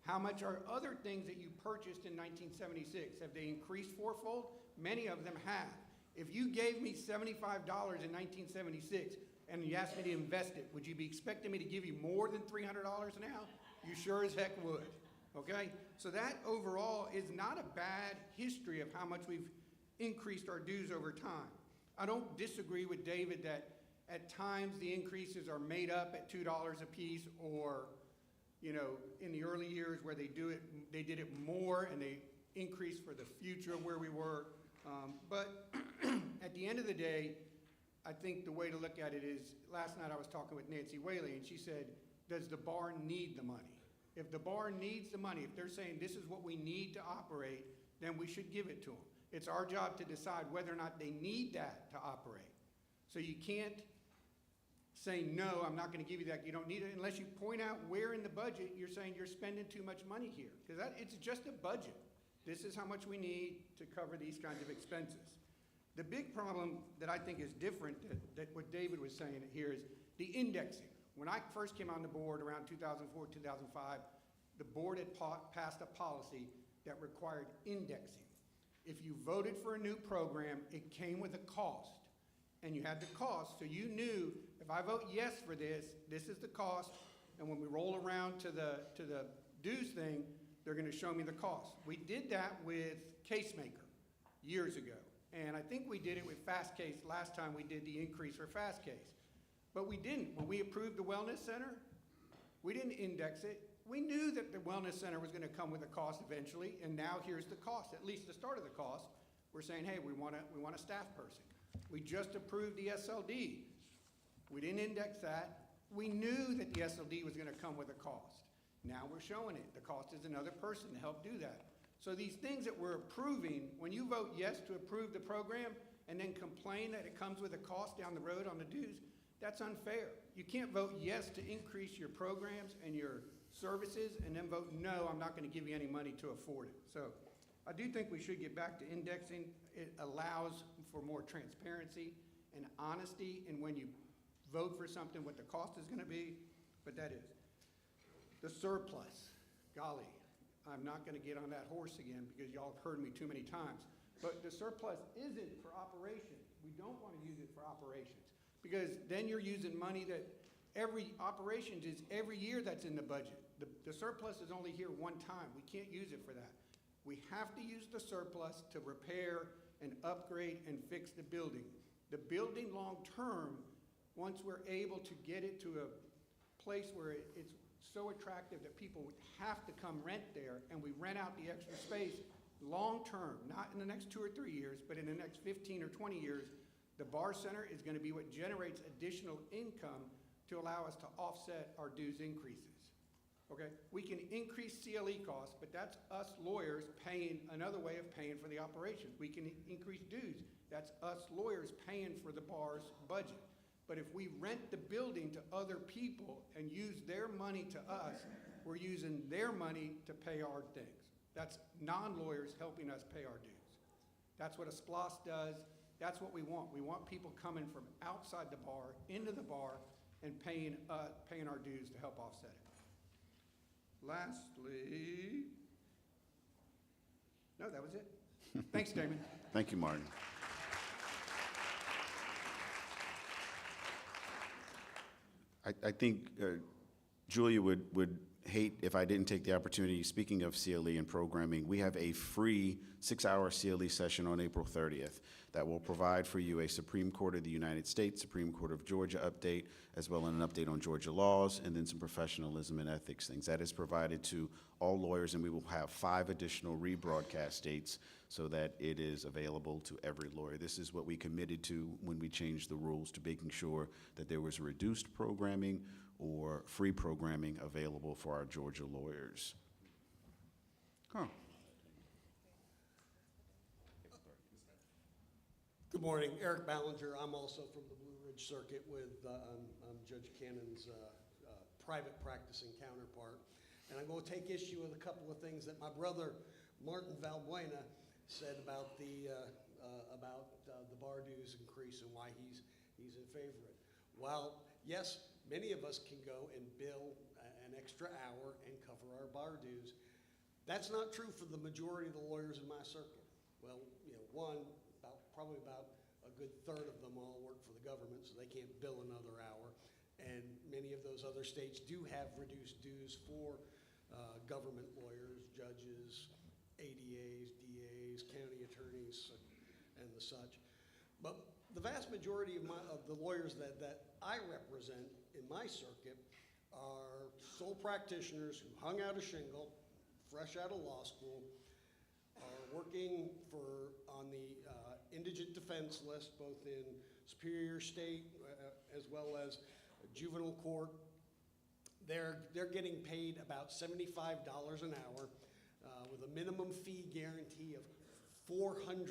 How much are other things that you purchased in 1976? Have they increased fourfold? Many of them have. If you gave me $75 in 1976 and you asked me to invest it, would you be expecting me to give you more than $300 now? You sure as heck would, okay? So that overall is not a bad history of how much we've increased our dues over time. I don't disagree with David that at times the increases are made up at $2 a piece, or, you know, in the early years where they did it more and they increased for the future of where we were. But at the end of the day, I think the way to look at it is, last night I was talking with Nancy Whaley, and she said, does the bar need the money? If the bar needs the money, if they're saying this is what we need to operate, then we should give it to them. It's our job to decide whether or not they need that to operate. So you can't say, no, I'm not going to give you that, you don't need it, unless you point out where in the budget you're saying you're spending too much money here. Because it's just a budget. This is how much we need to cover these kinds of expenses. The big problem that I think is different that what David was saying here is the indexing. When I first came on the board around 2004, 2005, the board had passed a policy that required indexing. If you voted for a new program, it came with a cost. And you had the cost, so you knew if I vote yes for this, this is the cost, and when we roll around to the dues thing, they're going to show me the cost. We did that with Casemaker. years ago. And I think we did it with Fast Case last time we did the increase for Fast Case. But we didn't. When we approved the Wellness Center, we didn't index it. We knew that the Wellness Center was gonna come with a cost eventually, and now here's the cost, at least the start of the cost. We're saying, hey, we want a staff person. We just approved the SLD. We didn't index that. We knew that the SLD was gonna come with a cost. Now we're showing it. The cost is another person to help do that. So these things that we're approving, when you vote yes to approve the program and then complain that it comes with a cost down the road on the dues, that's unfair. You can't vote yes to increase your programs and your services and then vote no, I'm not gonna give you any money to afford it. So I do think we should get back to indexing. It allows for more transparency and honesty in when you vote for something, what the cost is gonna be, but that is. The surplus, golly, I'm not gonna get on that horse again because y'all have heard me too many times. But the surplus isn't for operations. We don't wanna use it for operations because then you're using money that every operations is every year that's in the budget. The surplus is only here one time. We can't use it for that. We have to use the surplus to repair and upgrade and fix the building. The building long-term, once we're able to get it to a place where it's so attractive that people would have to come rent there, and we rent out the extra space long-term, not in the next 2 or 3 years, but in the next 15 or 20 years, the bar center is gonna be what generates additional income to allow us to offset our dues increases. Okay, we can increase CLE costs, but that's us lawyers paying another way of paying for the operations. We can increase dues. That's us lawyers paying for the bar's budget. But if we rent the building to other people and use their money to us, we're using their money to pay our things. That's non-lawyers helping us pay our dues. That's what a SPLOS does. That's what we want. We want people coming from outside the bar into the bar and paying our dues to help offset it. Lastly, no, that was it. Thanks, Damon. Thank you, Martin. I think Julia would hate if I didn't take the opportunity, speaking of CLE and programming, we have a free 6-hour CLE session on April 30th that will provide for you a Supreme Court of the United States, Supreme Court of Georgia update, as well as an update on Georgia laws, and then some professionalism and ethics things. That is provided to all lawyers, and we will have 5 additional rebroadcast dates so that it is available to every lawyer. This is what we committed to when we changed the rules to making sure that there was reduced programming or free programming available for our Georgia lawyers. Huh. Good morning, Eric Ballinger. I'm also from the Blue Ridge Circuit with I'm Judge Cannon's private practicing counterpart. And I'm going to take issue with a couple of things that my brother, Martin Valbuena, said about the bar dues increase and why he's in favor of it. While, yes, many of us can go and bill an extra hour and cover our bar dues, that's not true for the majority of the lawyers in my circuit. Well, you know, probably about a good third of them all work for the government, so they can't bill another hour. And many of those other states do have reduced dues for government lawyers, judges, ADAs, DAs, county attorneys, and the such. But the vast majority of the lawyers that I represent in my circuit are sole practitioners who hung out a shingle, fresh out of law school, are working on the indigent defense list, both in Superior State as well as juvenile court. They're getting paid about $75 an hour with a minimum fee guarantee of $400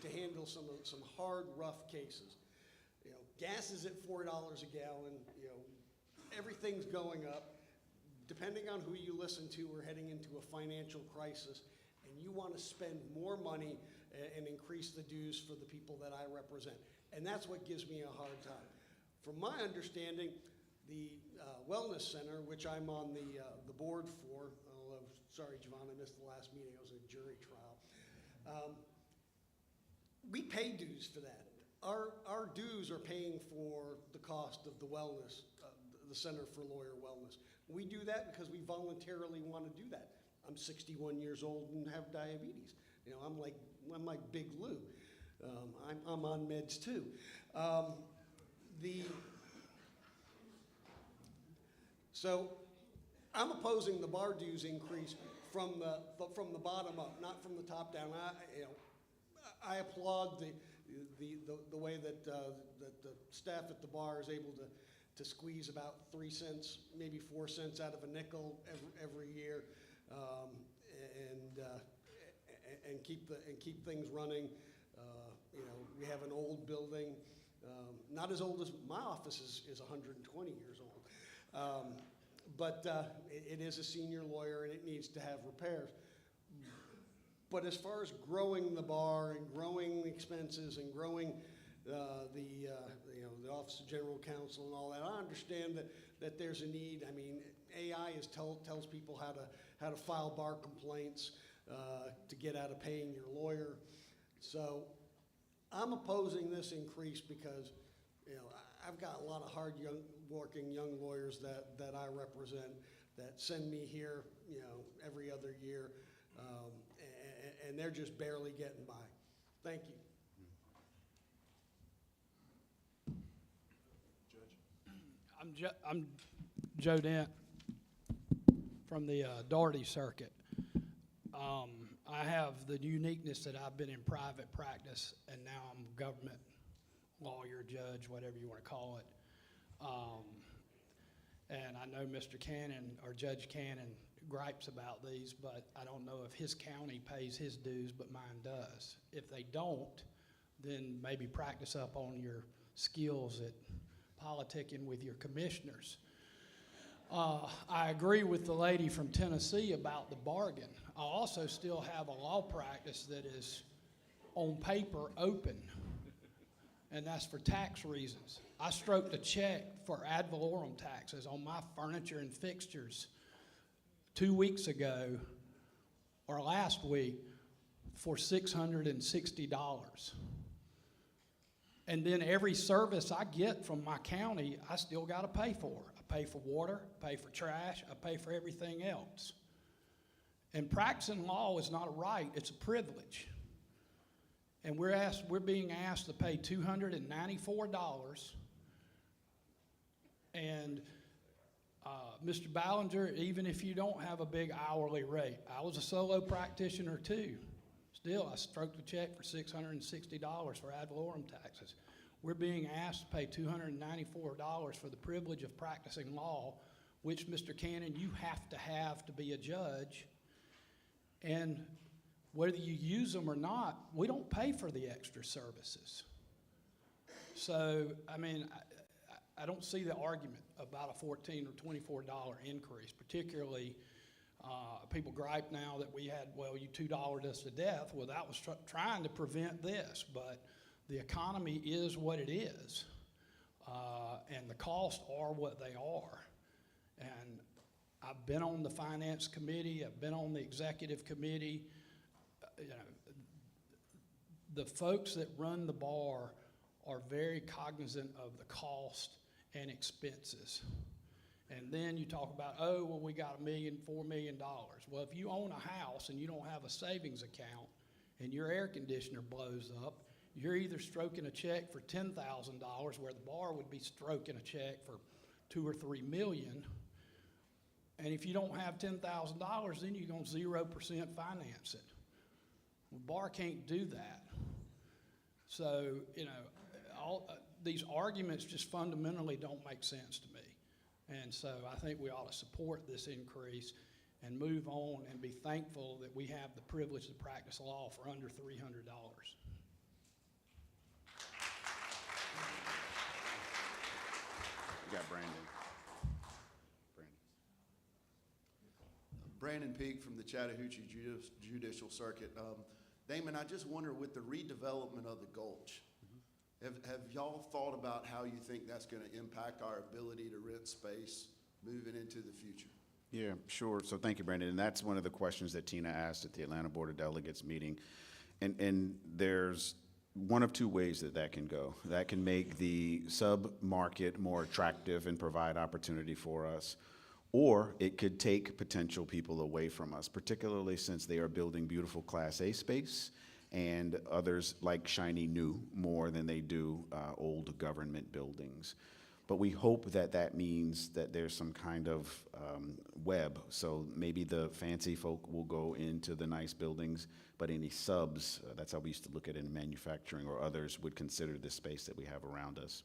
to handle some hard, rough cases. You know, gas is at $4 a gallon. You know, everything's going up. Depending on who you listen to, we're heading into a financial crisis, and you want to spend more money and increase the dues for the people that I represent. And that's what gives me a hard time. From my understanding, the Wellness Center, which I'm on the board for, although, sorry, Javon, I missed the last meeting. I was in a jury trial. We pay dues for that. Our dues are paying for the cost of the wellness, the Center for Lawyer Wellness. We do that because we voluntarily want to do that. I'm 61 years old and have diabetes. You know, I'm like Big Lou. I'm on meds too. So I'm opposing the bar dues increase from the bottom up, not from the top down. I applaud the way that the staff at the bar is able to squeeze about 3 cents, maybe 4 cents out of a nickel every year, and keep things running. You know, we have an old building, not as old as my office is 120 years old. But it is a senior lawyer and it needs to have repairs. But as far as growing the bar and growing the expenses and growing the Office of General Counsel and all that, I understand that there's a need. I mean, AI tells people how to file bar complaints to get out of paying your lawyer. So I'm opposing this increase because, you know, I've got a lot of hard-working young lawyers that I represent that send me here, you know, every other year, and they're just barely getting by. Thank you. I'm Joe Dent from the Daugherty Circuit. I have the uniqueness that I've been in private practice, and now I'm government lawyer, judge, whatever you want to call it. And I know Mr. Cannon, or Judge Cannon, gripes about these, but I don't know if his county pays his dues, but mine does. If they don't, then maybe practice up on your skills at politicking with your commissioners. I agree with the lady from Tennessee about the bargain. I also still have a law practice that is on paper open, and that's for tax reasons. I stroked a check for ad valorem taxes on my furniture and fixtures 2 weeks ago, or last week, for $660. And then every service I get from my county, I still got to pay for. I pay for water, I pay for trash, I pay for everything else. And practicing law is not a right, it's a privilege. And we're being asked to pay $294. And Mr. Ballinger, even if you don't have a big hourly rate, I was a solo practitioner too. Still, I stroked a check for $660 for ad valorem taxes. We're being asked to pay $294 for the privilege of practicing law, which, Mr. Cannon, you have to be a judge. And whether you use them or not, we don't pay for the extra services. So, I mean, I don't see the argument about a $14 or $24 increase, particularly people gripe now that we had, well, you $2'd us to death. Well, that was trying to prevent this, but the economy is what it is, and the costs are what they are. And I've been on the finance committee, I've been on the executive committee. You know, the folks that run the bar are very cognizant of the cost and expenses. And then you talk about, oh, well, we got $4 million. Well, if you own a house and you don't have a savings account and your air conditioner blows up, you're either stroking a check for $10,000 where the bar would be stroking a check for $2 or $3 million. And if you don't have $10,000, then you're going to 0% finance it. Well, bar can't do that. So, you know, these arguments just fundamentally don't make sense to me. And so I think we ought to support this increase and move on and be thankful that we have the privilege to practice law for under $300. You got Brandon. Brandon Peak from the Chattahoochee Judicial Circuit. Damon, I just wonder, with the redevelopment of the Gulch, have y'all thought about how you think that's going to impact our ability to rent space moving into the future? Yeah, sure. So thank you, Brandon. And that's one of the questions that Tina asked at the Atlanta Board of Delegates meeting. And there's one of two ways that can go. That can make the sub-market more attractive and provide opportunity for us, or it could take potential people away from us, particularly since they are building beautiful Class A space, and others like shiny new more than they do old government buildings. But we hope that that means that there's some kind of web. So maybe the fancy folk will go into the nice buildings, but any subs, that's how we used to look at it in manufacturing, or others would consider the space that we have around us.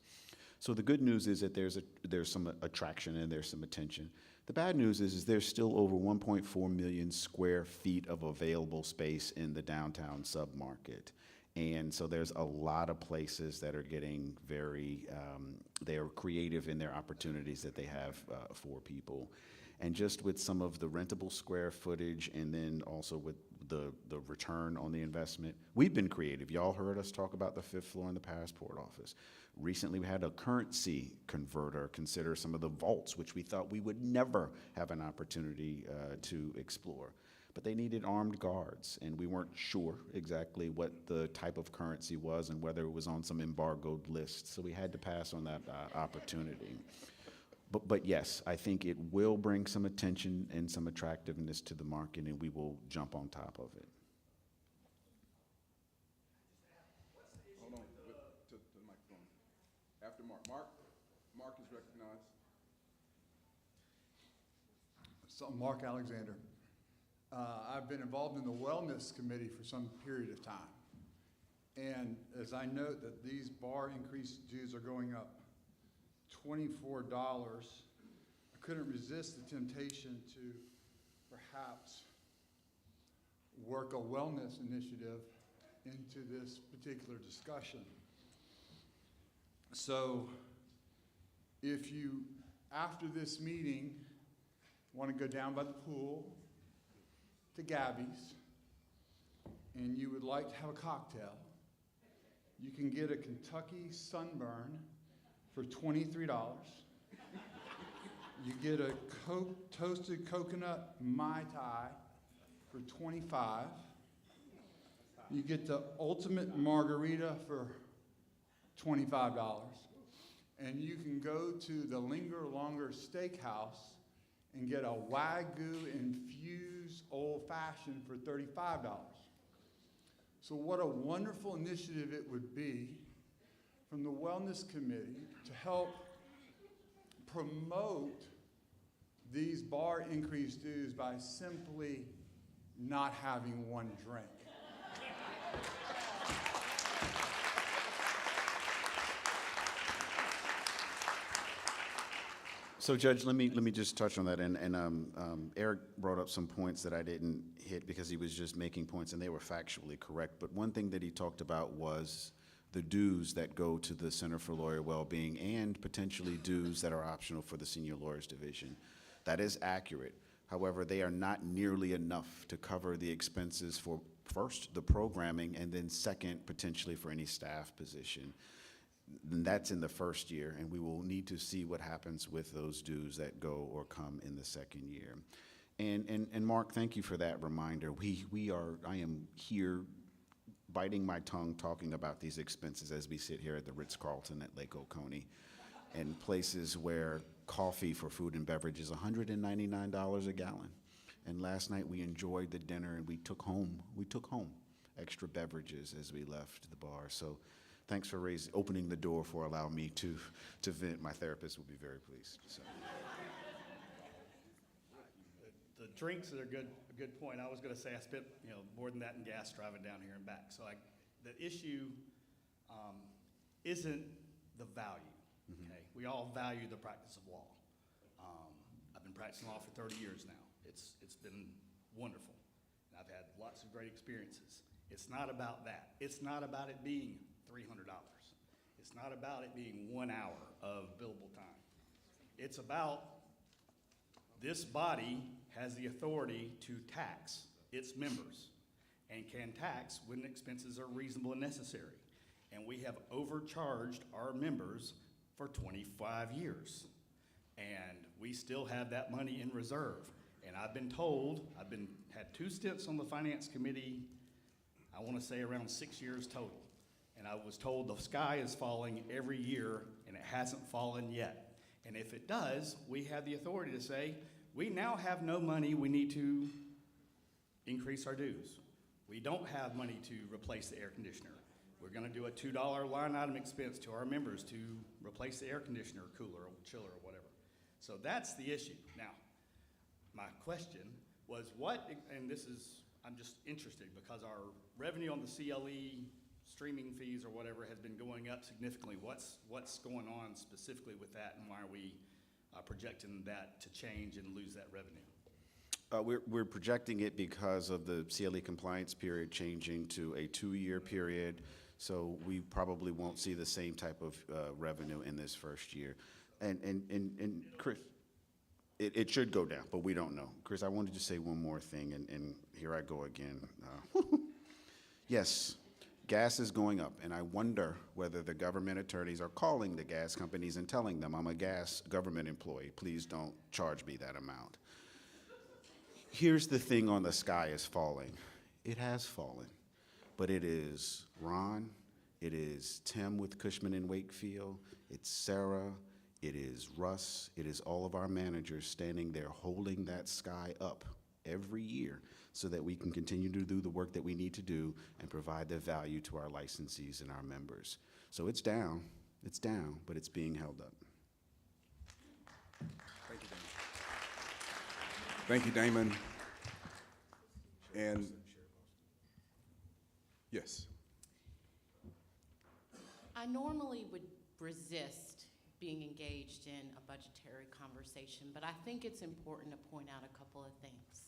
So the good news is that there's some attraction and there's some attention. The bad news is there's still over 1.4 million square feet of available space in the downtown submarket. And so there's a lot of places that are getting very, they are creative in their opportunities that they have for people. And just with some of the rentable square footage, and then also with the return on the investment, we've been creative. Y'all heard us talk about the 5th floor in the passport office. Recently, we had a currency converter consider some of the vaults, which we thought we would never have an opportunity to explore. But they needed armed guards, and we weren't sure exactly what the type of currency was and whether it was on some embargoed list, so we had to pass on that opportunity. But yes, I think it will bring some attention and some attractiveness to the market, and we will jump on top of it. Hold on, to the microphone. After Mark. Mark is recognized. So, Mark Alexander. I've been involved in the Wellness Committee for some period of time. And as I note that these bar increased dues are going up $24, I couldn't resist the temptation to perhaps work a wellness initiative into this particular discussion. So if you, after this meeting, want to go down by the pool to Gabby's, and you would like to have a cocktail, you can get a Kentucky Sunburn for $23. You get a toasted coconut Mai Tai for $25. You get the ultimate margarita for $25. And you can go to the Linger Longer Steakhouse and get a Wagyu infused old fashioned for $35. So what a wonderful initiative it would be from the Wellness Committee to help promote these bar increase dues by simply not having one drink. So, Judge, let me just touch on that. And Eric brought up some points that I didn't hit because he was just making points, and they were factually correct. But one thing that he talked about was the dues that go to the Center for Lawyer Wellbeing, and potentially dues that are optional for the Senior Lawyers Division. That is accurate. However, they are not nearly enough to cover the expenses for, first, the programming, and then second, potentially for any staff position. And that's in the first year, and we will need to see what happens with those dues that go or come in the second year. And Mark, thank you for that reminder. I am here biting my tongue talking about these expenses as we sit here at the Ritz-Carlton at Lake Oconee, and places where coffee for food and beverage is $199 a gallon. And last night we enjoyed the dinner, and we took home extra beverages as we left the bar. So thanks for opening the door for allowing me to vent. My therapist will be very pleased. So. The drinks are a good point. I was going to say I spent more than that in gas driving down here and back. So the issue isn't the value. Okay, we all value the practice of law. I've been practicing law for 30 years now. It's been wonderful, and I've had lots of great experiences. It's not about that. It's not about it being $300. It's not about it being 1 hour of billable time. It's about this body has the authority to tax its members and can tax when expenses are reasonable and necessary. And we have overcharged our members for 25 years. And we still have that money in reserve. And I've been told, had 2 stints on the Finance Committee, I want to say around 6 years total. And I was told the sky is falling every year, and it hasn't fallen yet. And if it does, we have the authority to say, we now have no money, we need to increase our dues. We don't have money to replace the air conditioner. We're gonna do a $2 line item expense to our members to replace the air conditioner, cooler, or chiller, or whatever. So that's the issue. Now, my question was and this is, I'm just interested because our revenue on the CLE streaming fees or whatever has been going up significantly. What's going on specifically with that, and why are we projecting that to change and lose that revenue? We're projecting it because of the CLE compliance period changing to a 2-year period, so we probably won't see the same type of revenue in this first year. And Chris, it should go down, but we don't know. Chris, I wanted to say one more thing, and here I go again. Yes, gas is going up, and I wonder whether the government attorneys are calling the gas companies and telling them, I'm a gas government employee, please don't charge me that amount. Here's the thing on the sky is falling. It has fallen, but it is Ron, it is Tim with Cushman and Wakefield, it's Sarah, it is Russ, it is all of our managers standing there holding that sky up every year so that we can continue to do the work that we need to do and provide the value to our licensees and our members. So it's down, but it's being held up. Thank you, Damon. Thank you, Damon. And yes. I normally would resist being engaged in a budgetary conversation, but I think it's important to point out a couple of things.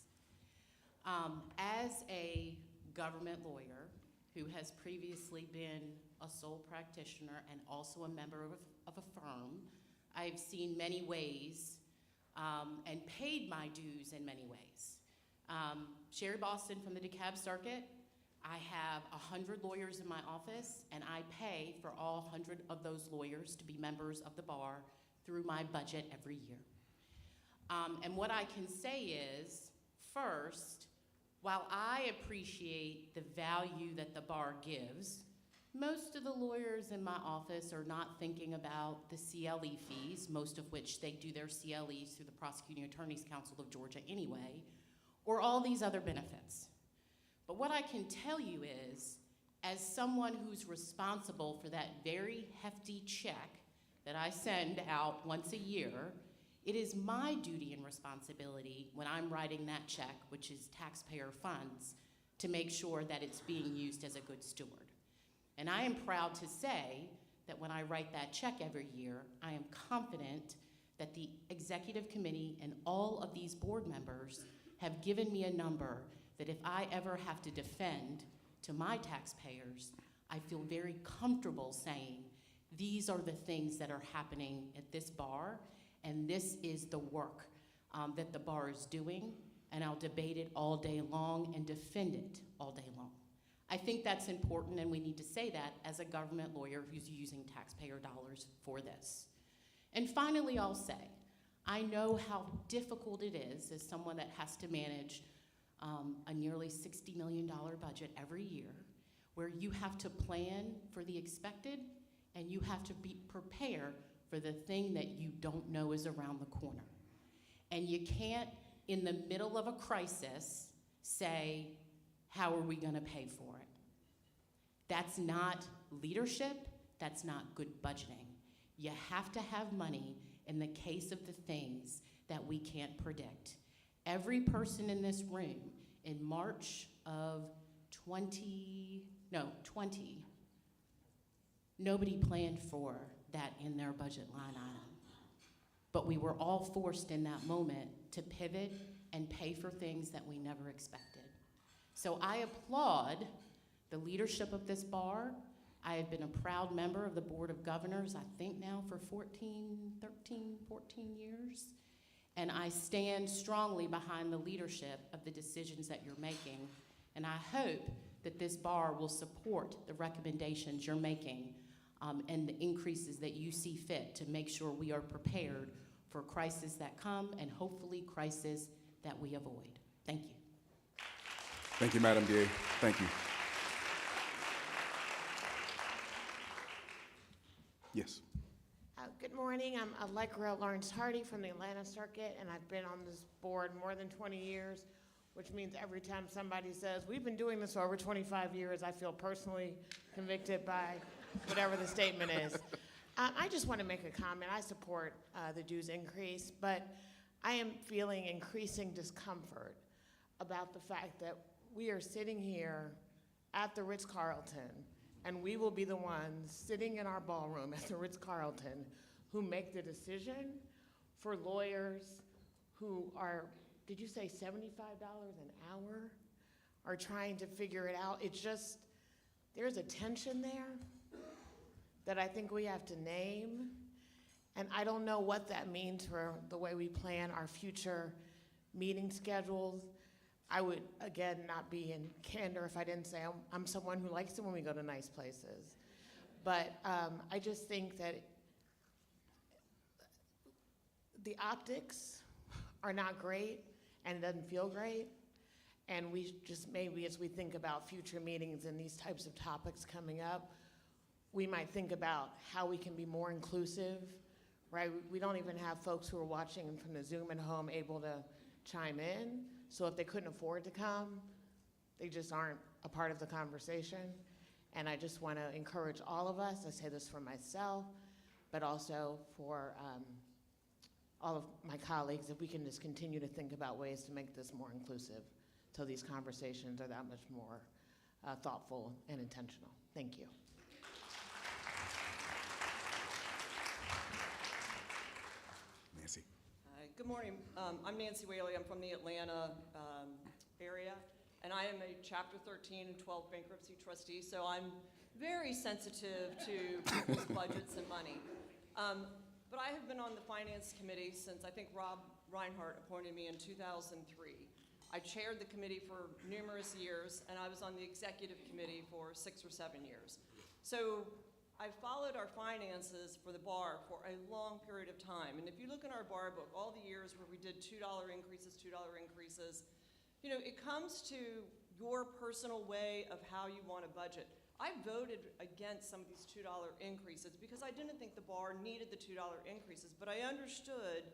As a government lawyer who has previously been a sole practitioner and also a member of a firm, I've seen many ways and paid my dues in many ways. Sherry Boston from the DeKalb Circuit, I have 100 lawyers in my office, and I pay for all 100 of those lawyers to be members of the bar through my budget every year. And what I can say is, first, while I appreciate the value that the bar gives, most of the lawyers in my office are not thinking about the CLE fees, most of which they do their CLEs through the Prosecuting Attorneys Council of Georgia anyway, or all these other benefits. But what I can tell you is, as someone who's responsible for that very hefty check that I send out once a year, it is my duty and responsibility when I'm writing that check, which is taxpayer funds, to make sure that it's being used as a good steward. And I am proud to say that when I write that check every year, I am confident that the executive committee and all of these board members have given me a number that if I ever have to defend to my taxpayers, I feel very comfortable saying these are the things that are happening at this bar, and this is the work that the bar is doing, and I'll debate it all day long and defend it all day long. I think that's important, and we need to say that as a government lawyer who's using taxpayer dollars for this. And finally, I'll say, I know how difficult it is as someone that has to manage a nearly $60 million budget every year, where you have to plan for the expected and you have to be prepared for the thing that you don't know is around the corner. And you can't, in the middle of a crisis, say, how are we gonna pay for it? That's not leadership, that's not good budgeting. You have to have money in the case of the things that we can't predict. Every person in this room in March of 20, nobody planned for that in their budget line item. But we were all forced in that moment to pivot and pay for things that we never expected. So I applaud the leadership of this bar. I have been a proud member of the Board of Governors, I think now for 14 years. And I stand strongly behind the leadership of the decisions that you're making. And I hope that this bar will support the recommendations you're making and the increases that you see fit to make sure we are prepared for crises that come and hopefully crises that we avoid. Thank you. Thank you, Madam DA. Thank you. Good Yes. Good morning. I'm Allegra Lawrence Hardy from the Atlanta Circuit, and I've been on this board more than 20 years, which means every time somebody says, we've been doing this for over 25 years, I feel personally convicted by whatever the statement is. I just want to make a comment. I support the dues increase, but I am feeling increasing discomfort about the fact that we are sitting here at the Ritz-Carlton, and we will be the ones sitting in our ballroom at the Ritz-Carlton who make the decision for lawyers who are, did you say $75 an hour, are trying to figure it out. It's just, there's a tension there that I think we have to name, and I don't know what that means for the way we plan our future meeting schedules. I would, again, not be in candor if I didn't say I'm someone who likes it when we go to nice places. But I just think that the optics are not great, and it doesn't feel great. And we just maybe, as we think about future meetings and these types of topics coming up, we might think about how we can be more inclusive, right? We don't even have folks who are watching from the Zoom at home able to chime in. So if they couldn't afford to come, they just aren't a part of the conversation. And I just want to encourage all of us, I say this for myself, but also for all of my colleagues, if we can just continue to think about ways to make this more inclusive so these conversations are that much more thoughtful and intentional. Thank you. Nancy. Hi, good morning. I'm Nancy Whaley. I'm from the Atlanta area, and I am a Chapter 13 and 12 bankruptcy trustee, so I'm very sensitive to people's budgets and money. But I have been on the Finance Committee since I think Rob Reinhardt appointed me in 2003. I chaired the committee for numerous years, and I was on the executive committee for 6 or 7 years. So I followed our finances for the bar for a long period of time. And if you look in our bar book, all the years where we did $2 increases, you know, it comes to your personal way of how you want to budget. I voted against some of these $2 increases because I didn't think the bar needed the $2 increases, but I understood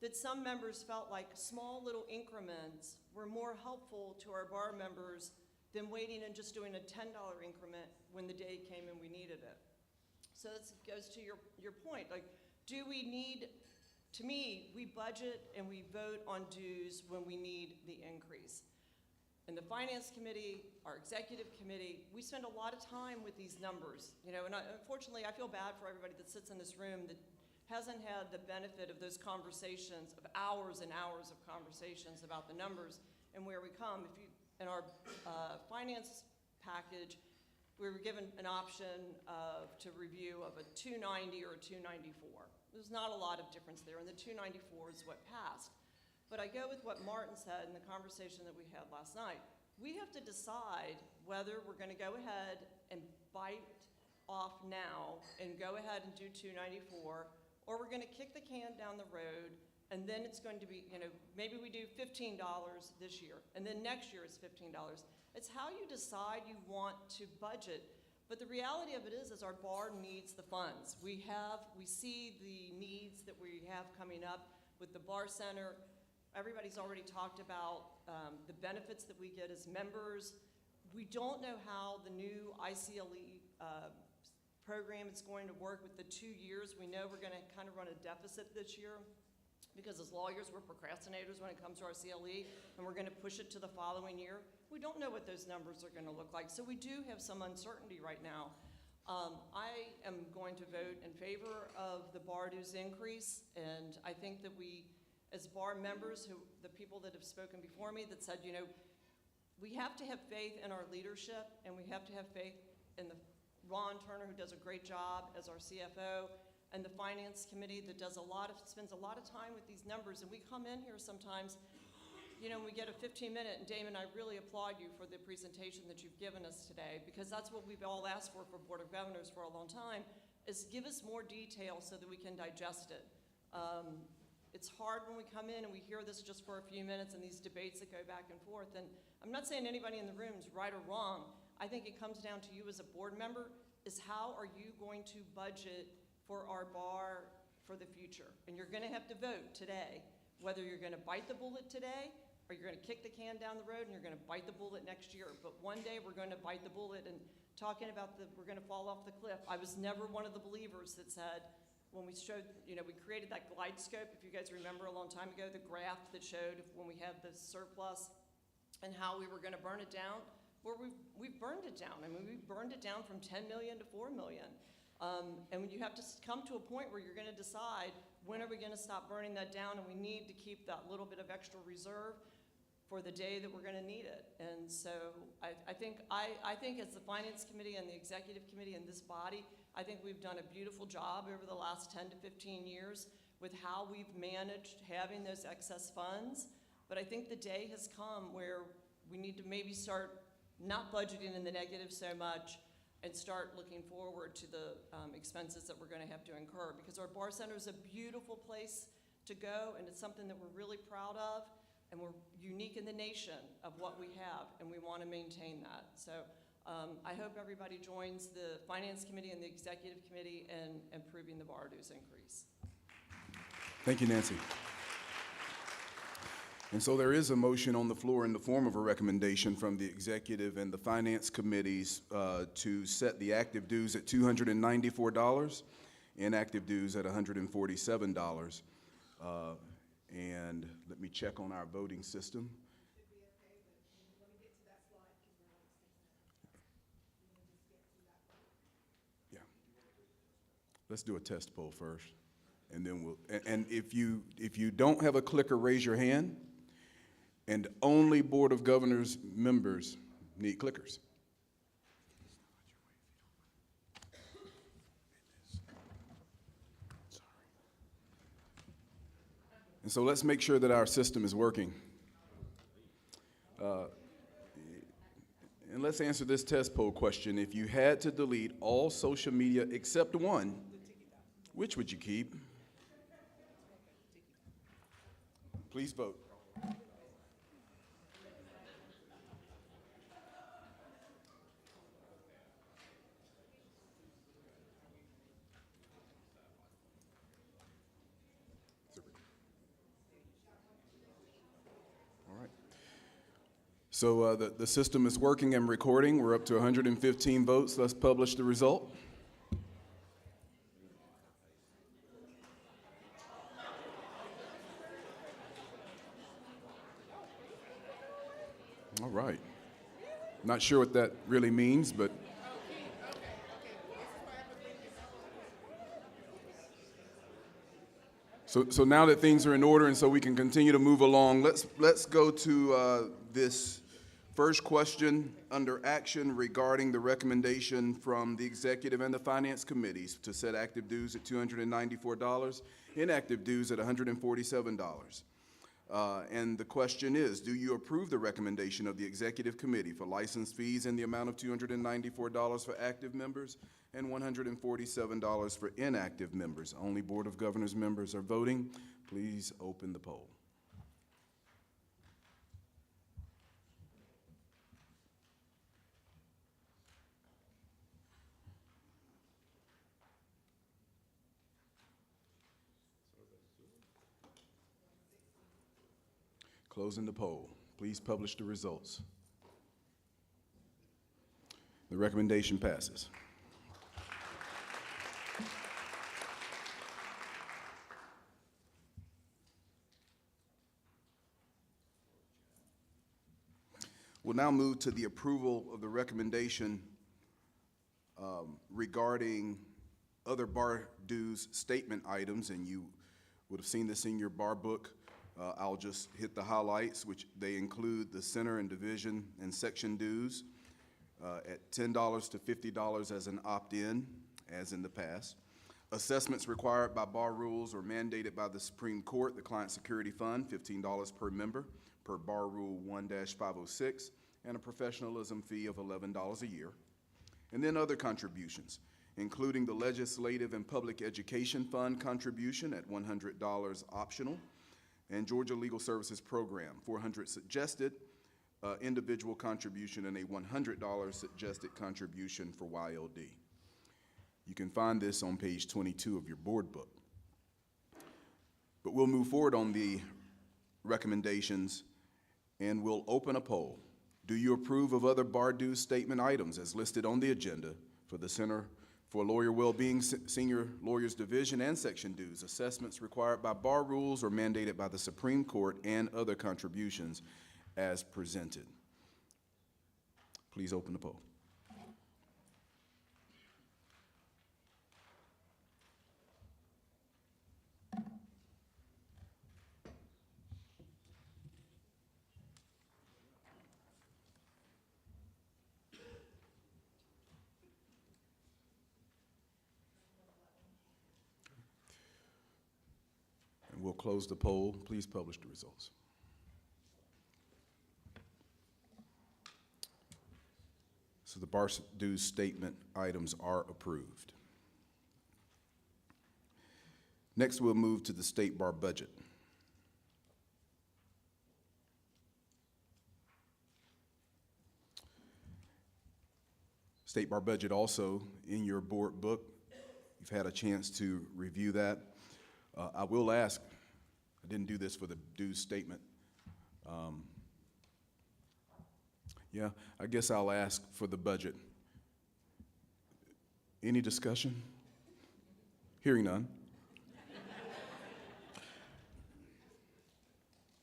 that some members felt like small little increments were more helpful to our bar members than waiting and just doing a $10 increment when the day came and we needed it. So this goes to your point, like, do we need, to me, we budget and we vote on dues when we need the increase. In the Finance Committee, our Executive Committee, we spend a lot of time with these numbers, you know, and unfortunately I feel bad for everybody that sits in this room that hasn't had the benefit of those conversations, of hours and hours of conversations about the numbers and where we come. If you, in our finance package, we were given an option to review of a 290 or a 294. There's not a lot of difference there, and the 294 is what passed. But I go with what Martin said in the conversation that we had last night. We have to decide whether we're going to go ahead and bite off now and go ahead and do 294, or we're going to kick the can down the road, and then it's going to be, you know, maybe we do $15 this year, and then next year it's $15. It's how you decide you want to budget. But the reality of it is our bar needs the funds. We see the needs that we have coming up with the bar center. Everybody's already talked about the benefits that we get as members. We don't know how the new ICLE program is going to work with the 2 years. We know we're going to kind of run a deficit this year because as lawyers, we're procrastinators when it comes to our CLE, and we're going to push it to the following year. We don't know what those numbers are going to look like, so we do have some uncertainty right now. I am going to vote in favor of the bar dues increase, and I think that we, as bar members, the people that have spoken before me that said, you know, we have to have faith in our leadership, and we have to have faith in Ron Turner, who does a great job as our CFO, and the Finance Committee that spends a lot of time with these numbers. And we come in here sometimes, you know, we get a 15-minute, and Damon, I really applaud you for the presentation that you've given us today, because that's what we've all asked for Board of Governors for a long time, is give us more detail so that we can digest it. It's hard when we come in and we hear this just for a few minutes and these debates that go back and forth. And I'm not saying anybody in the room is right or wrong. I think it comes down to you as a board member, is how are you going to budget for our bar for the future. And you're gonna have to vote today, whether you're gonna bite the bullet today, or you're gonna kick the can down the road and you're gonna bite the bullet next year. But one day we're gonna bite the bullet, and talking about we're gonna fall off the cliff. I was never one of the believers that said, when we showed, we created that glide scope, if you guys remember a long time ago, the graph that showed when we had the surplus and how we were gonna burn it down. Well, we've burned it down. I mean, we've burned it down from 10 million to 4 million. And when you have to come to a point where you're gonna decide, when are we gonna stop burning that down, and we need to keep that little bit of extra reserve for the day that we're gonna need it. And so I think as the Finance Committee and the Executive Committee and this body, I think we've done a beautiful job over the last 10 to 15 years with how we've managed having those excess funds. But I think the day has come where we need to maybe start not budgeting in the negative so much and start looking forward to the expenses that we're gonna have to incur, because our bar center is a beautiful place to go, and it's something that we're really proud of, and we're unique in the nation of what we have, and we wanna maintain that. So I hope everybody joins the Finance Committee and the Executive Committee in improving the bar dues increase. Thank you, Nancy. And so there is a motion on the floor in the form of a recommendation from the Executive and the Finance Committees to set the active dues at $294, inactive dues at $147. And let me check on our voting system. Yeah. Let's do a test poll first, and then we'll, and if you don't have a clicker, raise your hand. And only Board of Governors members need clickers. And so let's make sure that our system is working. And let's answer this test poll question. If you had to delete all social media except one, which would you keep? Please vote. So the system is working and recording. We're up to 115 votes. Let's publish the result. All right. Not sure what that really means, but so now that things are in order and so we can continue to move along, let's go to this first question under action regarding the recommendation from the Executive and the Finance Committees to set active dues at $294, inactive dues at $147. And the question is, do you approve the recommendation of the Executive Committee for license fees in the amount of $294 for active members and $147 for inactive members? Only Board of Governors members are voting. Please open the poll. Closing the poll. Please publish the results. The recommendation passes. We'll now move to the approval of the recommendation regarding other bar dues statement items, and you would have seen this in your bar book. I'll just hit the highlights, which they include the center and division and section dues at $10 to $50 as an opt-in, as in the past. Assessments required by bar rules or mandated by the Supreme Court, the Client Security Fund, $15 per member per Bar Rule 1-506, and a professionalism fee of $11 a year. And then other contributions, including the Legislative and Public Education Fund contribution at $100 optional, and Georgia Legal Services Program, $400 suggested individual contribution and a $100 suggested contribution for YLD. You can find this on page 22 of your board book. But we'll move forward on the recommendations, and we'll open a poll. Do you approve of other bar dues statement items as listed on the agenda for the Center for Lawyer Wellbeing Senior Lawyers Division and section dues, assessments required by bar rules or mandated by the Supreme Court, and other contributions as presented? Please open the poll. And we'll close the poll. Please publish the results. So the bar dues statement items are approved. Next, we'll move to the state bar budget. State bar budget also in your board book. You've had a chance to review that. I will ask, I didn't do this for the dues statement. Yeah, I guess I'll ask for the budget. Any discussion? Hearing none.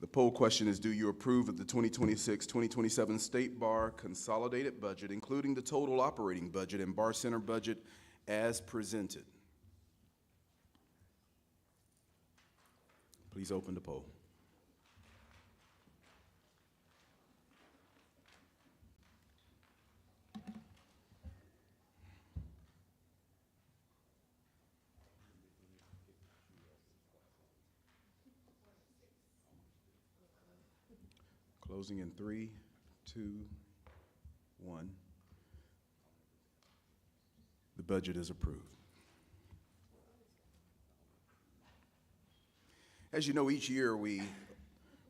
The poll question is, do you approve of the 2026-2027 State Bar Consolidated Budget, including the total operating budget and Bar Center budget as presented? Please open the poll. Closing in 3, 2, 1. The budget is approved. As you know, each year we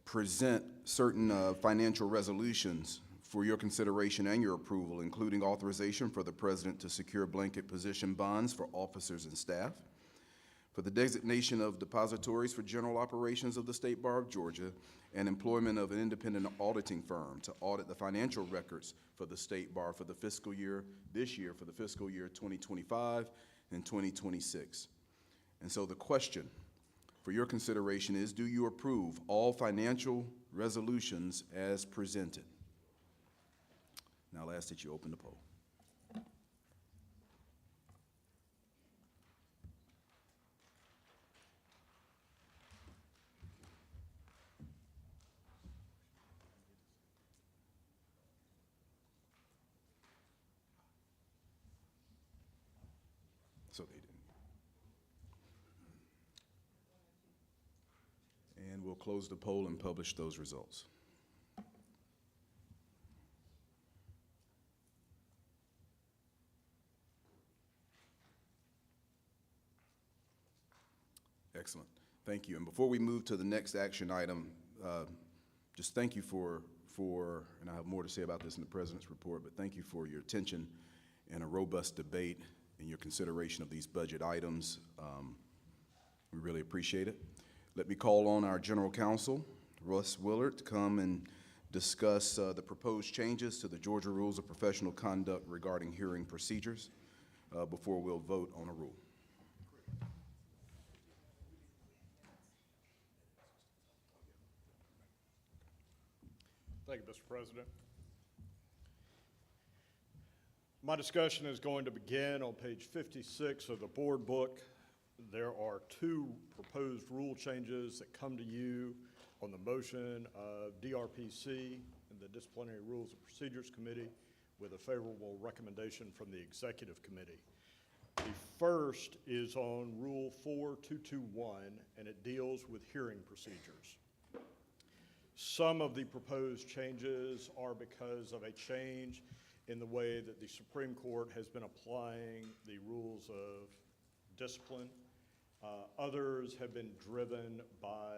present certain financial resolutions for your consideration and your approval, including authorization for the president to secure blanket position bonds for officers and staff, for the designation of depositories for general operations of the State Bar of Georgia, and employment of an independent auditing firm to audit the financial records for the State Bar for the fiscal year, this year, for the fiscal year 2025 and 2026. And so the question for your consideration is, do you approve all financial resolutions as presented? Now I'll ask that you open the poll. So they didn't. And we'll close the poll and publish those results. Excellent. Thank you. And before we move to the next action item, just thank you for, and I have more to say about this in the President's report, but thank you for your attention and a robust debate and your consideration of these budget items. We really appreciate it. Let me call on our General Counsel, Russ Willard, to come and discuss the proposed changes to the Georgia Rules of Professional Conduct regarding hearing procedures before we'll vote on a rule. Thank you, Mr. President. My discussion is going to begin on page 56 of the board book. There are two proposed rule changes that come to you on the motion of DRPC and the Disciplinary Rules and Procedures Committee with a favorable recommendation from the Executive Committee. The first is on Rule 4221, and it deals with hearing procedures. Some of the proposed changes are because of a change in the way that the Supreme Court has been applying the rules of discipline. Others have been driven by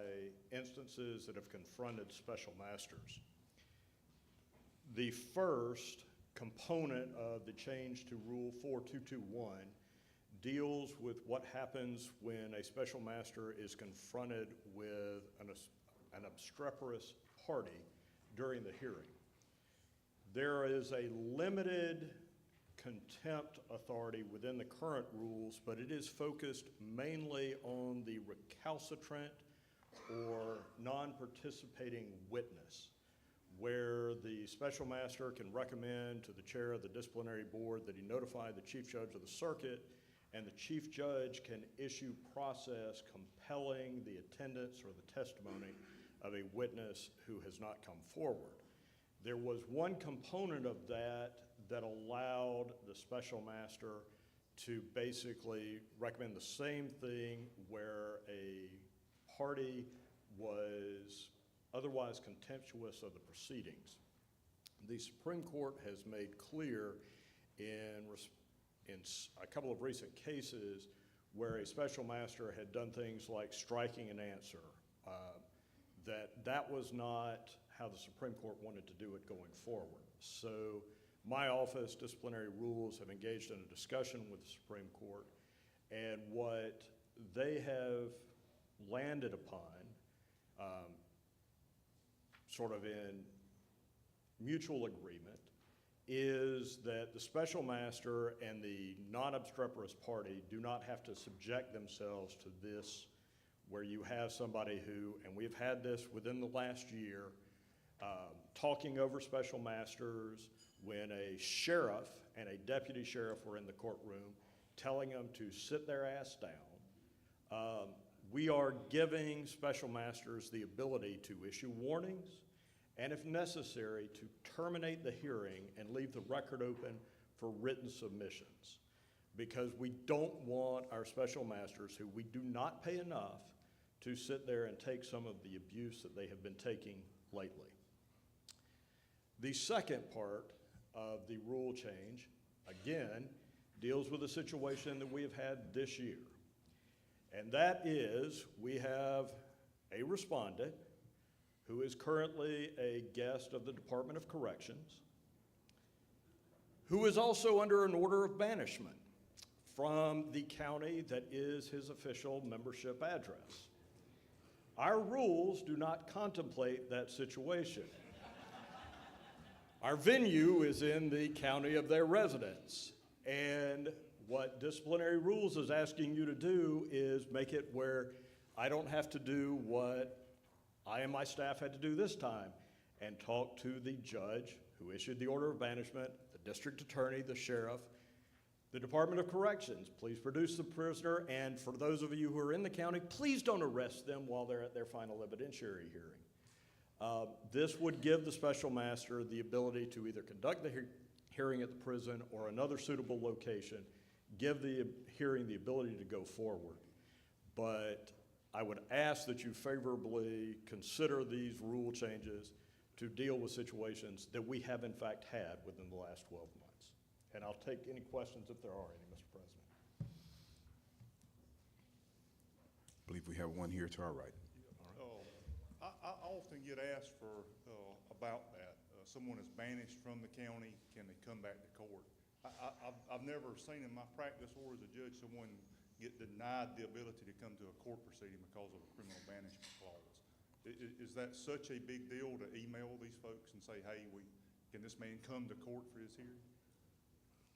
instances that have confronted special masters. The first component of the change to Rule 4221 deals with what happens when a special master is confronted with an obstreperous party during the hearing. There is a limited contempt authority within the current rules, but it is focused mainly on the recalcitrant or non-participating witness, where the special master can recommend to the chair of the disciplinary board that he notify the chief judge of the circuit, and the chief judge can issue process compelling the attendance or the testimony of a witness who has not come forward. There was one component of that that allowed the special master to basically recommend the same thing where a party was otherwise contemptuous of the proceedings. The Supreme Court has made clear in a couple of recent cases where a special master had done things like striking an answer, that was not how the Supreme Court wanted to do it going forward. So my office, Disciplinary Rules, have engaged in a discussion with the Supreme Court, and what they have landed upon, sort of in mutual agreement, is that the special master and the non-obstreperous party do not have to subject themselves to this, where you have somebody who, and we've had this within the last year, talking over special masters when a sheriff and a deputy sheriff were in the courtroom telling them to sit their ass down. We are giving special masters the ability to issue warnings and, if necessary, to terminate the hearing and leave the record open for written submissions, because we don't want our special masters, who we do not pay enough, to sit there and take some of the abuse that they have been taking lately. The second part of the rule change, again, deals with a situation that we have had this year. And that is, we have a respondent who is currently a guest of the Department of Corrections, who is also under an order of banishment from the county that is his official membership address. Our rules do not contemplate that situation. Our venue is in the county of their residence, and what Disciplinary Rules is asking you to do is make it where I don't have to do what I and my staff had to do this time and talk to the judge who issued the order of banishment, the district attorney, the sheriff, the Department of Corrections. Please produce the prisoner, and for those of you who are in the county, please don't arrest them while they're at their final evidentiary hearing. This would give the special master the ability to either conduct the hearing at the prison or another suitable location, give the hearing the ability to go forward. But I would ask that you favorably consider these rule changes to deal with situations that we have in fact had within the last 12 months. And I'll take any questions if there are any, Mr. President. I believe we have one here to our right. I often get asked about that. Someone is banished from the county, can they come back to court? I've never seen in my practice or as a judge someone get denied the ability to come to a court proceeding because of a criminal banishment clause. Is that such a big deal to email these folks and say, hey, can this man come to court for his hearing?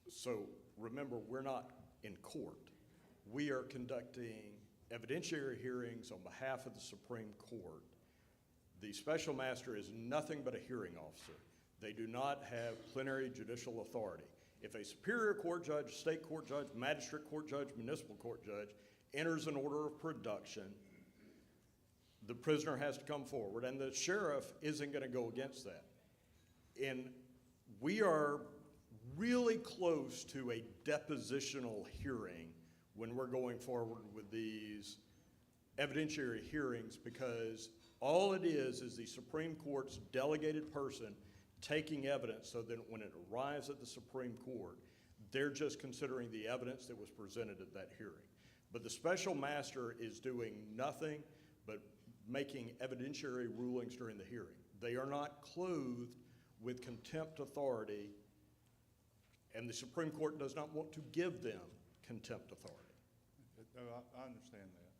So remember, we're not in court. We are conducting evidentiary hearings on behalf of the Supreme Court. The special master is nothing but a hearing officer. They do not have plenary judicial authority. If a superior court judge, state court judge, magistrate court judge, municipal court judge enters an order of production, the prisoner has to come forward, and the sheriff isn't going to go against that. And we are really close to a depositional hearing when we're going forward with these evidentiary hearings, because all it is the Supreme Court's delegated person taking evidence so that when it arrives at the Supreme Court, they're just considering the evidence that was presented at that hearing. But the special master is doing nothing but making evidentiary rulings during the hearing. They are not clothed with contempt authority, and the Supreme Court does not want to give them contempt authority. I understand that.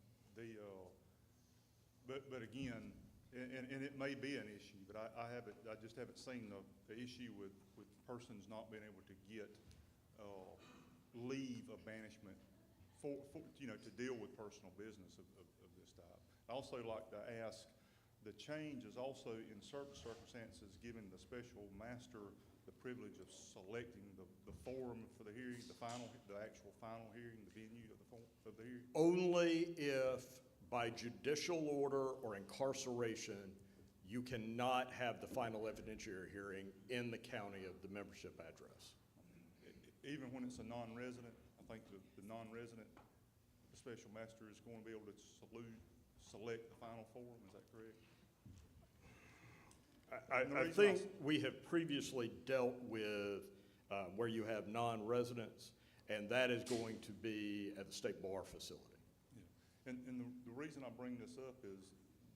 But again, and it may be an issue, but I just haven't seen the issue with persons not being able to get leave of banishment for to deal with personal business of this type. I also like to ask, the change is also in certain circumstances giving the special master the privilege of selecting the forum for the hearing, the actual final hearing, the venue of the hearing? Only if by judicial order or incarceration, you cannot have the final evidentiary hearing in the county of the membership address. Even when it's a non-resident, I think the non-resident, the special master is going to be able to select the final forum, is that correct? I think we have previously dealt with where you have non-residents, and that is going to be at the state bar facility. Yeah. And the reason I bring this up is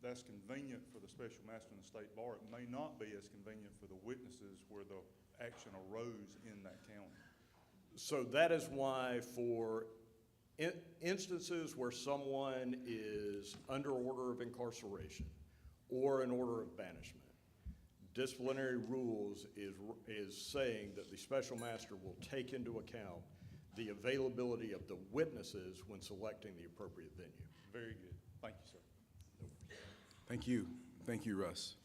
that's convenient for the special master and the state bar. It may not be as convenient for the witnesses where the action arose in that county. So that is why for instances where someone is under order of incarceration or an order of banishment, disciplinary rules is saying that the special master will take into account the availability of the witnesses when selecting the appropriate venue. Very good. Thank you, sir. Thank you. Thank you, Russ.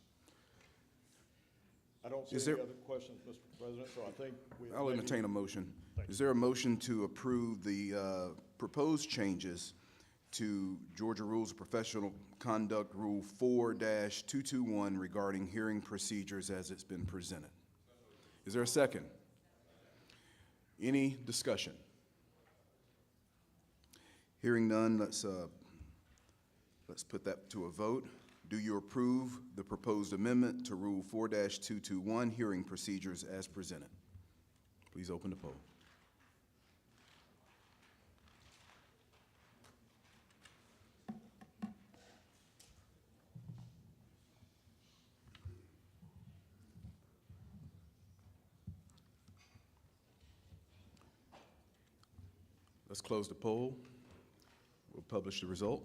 I don't see any other questions, Mr. President, so I think I'll entertain a motion. Is there a motion to approve the proposed changes to Georgia Rules of Professional Conduct Rule 4-221 regarding hearing procedures as it's been presented? Is there a second? Any discussion? Hearing none, let's put that to a vote. Do you approve the proposed amendment to Rule 4-221, hearing procedures as presented? Please open the poll. Let's close the poll. We'll publish the result.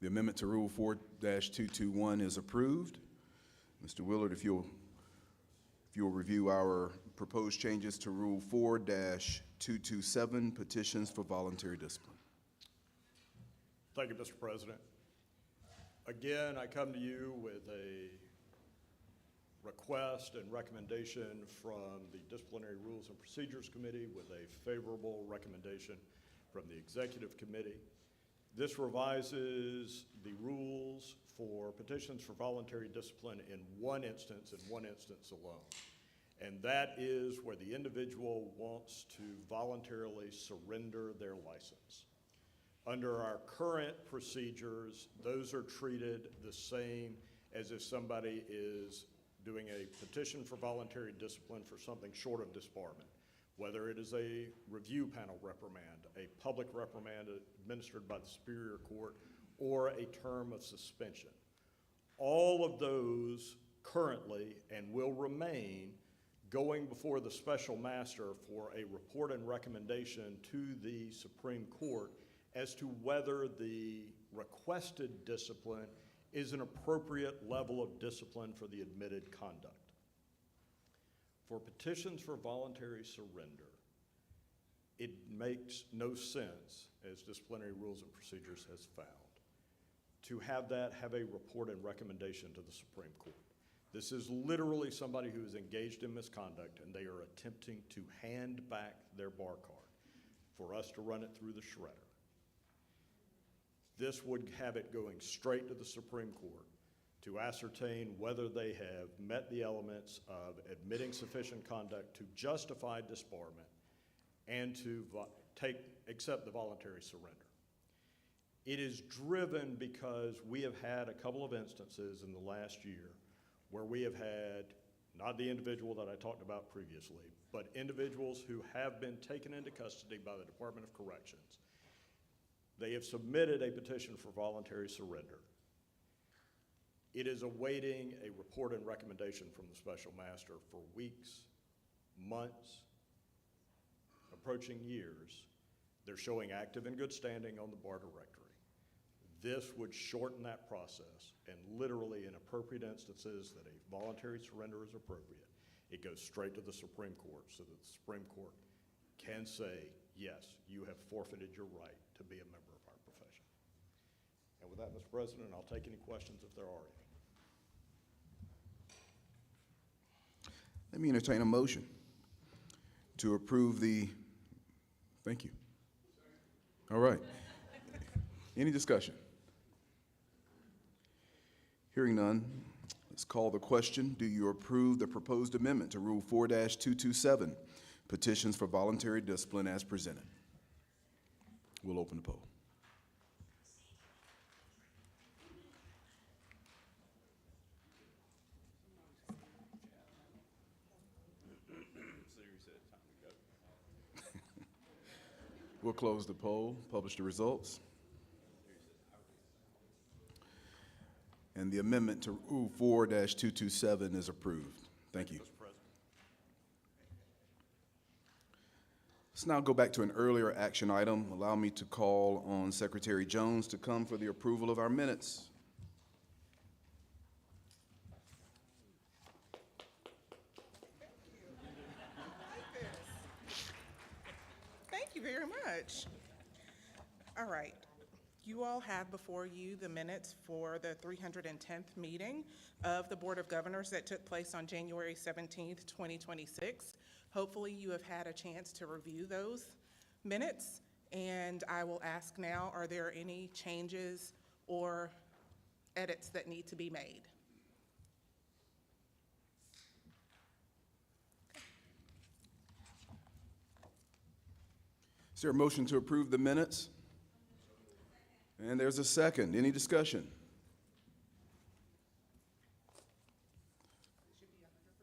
The amendment to Rule 4-221 is approved. Mr. Willard, if you'll review our proposed changes to Rule 4-227, petitions for voluntary discipline. Thank you, Mr. President. Again, I come to you with a request and recommendation from the Disciplinary Rules and Procedures Committee with a favorable recommendation from the Executive Committee. This revises the rules for petitions for voluntary discipline in one instance and one instance alone. And that is where the individual wants to voluntarily surrender their license. Under our current procedures, those are treated the same as if somebody is doing a petition for voluntary discipline for something short of disbarment, whether it is a review panel reprimand, a public reprimand administered by the Superior Court, or a term of suspension. All of those currently and will remain going before the special master for a report and recommendation to the Supreme Court as to whether the requested discipline is an appropriate level of discipline for the admitted conduct. For petitions for voluntary surrender, it makes no sense, as Disciplinary Rules and Procedures has found, to have that have a report and recommendation to the Supreme Court. This is literally somebody who is engaged in misconduct and they are attempting to hand back their bar card for us to run it through the shredder. This would have it going straight to the Supreme Court to ascertain whether they have met the elements of admitting sufficient conduct to justify disbarment and to accept the voluntary surrender. It is driven because we have had a couple of instances in the last year where we have had, not the individual that I talked about previously, but individuals who have been taken into custody by the Department of Corrections. They have submitted a petition for voluntary surrender. It is awaiting a report and recommendation from the special master for weeks, months, approaching years, they're showing active and good standing on the bar directory. This would shorten that process, and literally in appropriate instances that a voluntary surrender is appropriate, it goes straight to the Supreme Court so that the Supreme Court can say, yes, you have forfeited your right to be a member of our profession. And with that, Mr. President, I'll take any questions if there are any. Let me entertain a motion to approve thank you. All right. Any discussion? Hearing none, let's call the question. Do you approve the proposed amendment to Rule 4-227, petitions for voluntary discipline as presented? We'll open the poll. We'll close the poll, publish the results. And the amendment to Rule 4-227 is approved. Thank you. Let's now go back to an earlier action item. Allow me to call on Secretary Jones to come for the approval of our minutes. Thank you very much. All right. You all have before you the minutes for the 310th meeting of the Board of Governors that took place on January 17th, 2026. Hopefully you have had a chance to review those minutes, and I will ask now, are there any changes or edits that need to be made? Is there a motion to approve the minutes? And there's a second. Any discussion?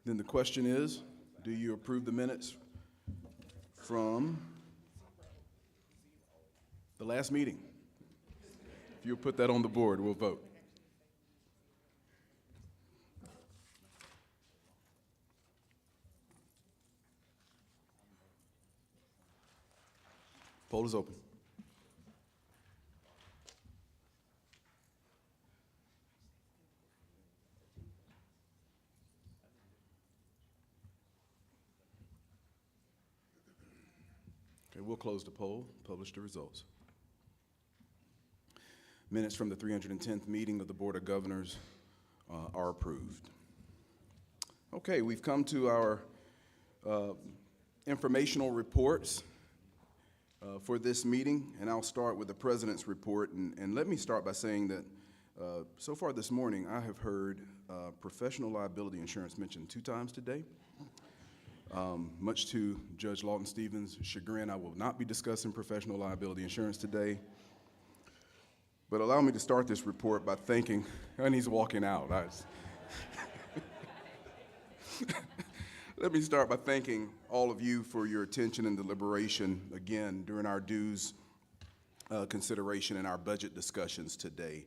Then the question is, do you approve the minutes from the last meeting? If you'll put that on the board, we'll vote. Poll is open. Okay, we'll close the poll, publish the results. Minutes from the 310th meeting of the Board of Governors are approved. Okay, we've come to our informational reports for this meeting, and I'll start with the President's report. And let me start by saying that so far this morning, I have heard professional liability insurance mentioned 2 times today. Much to Judge Lawton Stevens' chagrin, I will not be discussing professional liability insurance today. But allow me to start this report by thanking, and he's walking out. Let me start by thanking all of you for your attention and deliberation, again, during our dues consideration and our budget discussions today.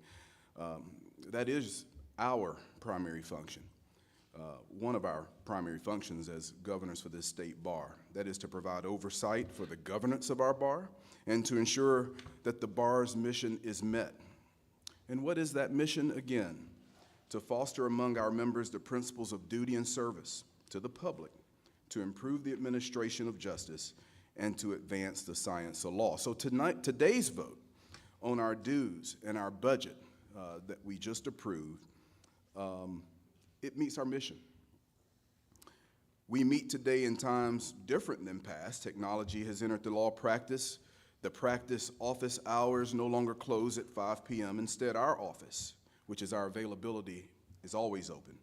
That is our primary function. One of our primary functions as governors for this state bar. That is to provide oversight for the governance of our bar and to ensure that the bar's mission is met. And what is that mission again? To foster among our members the principles of duty and service to the public, to improve the administration of justice, and to advance the science of law. So today's vote on our dues and our budget that we just approved, it meets our mission. We meet today in times different than past. Technology has entered the law practice. The practice office hours no longer close at 5 p.m. Instead, our office, which is our availability, is always open.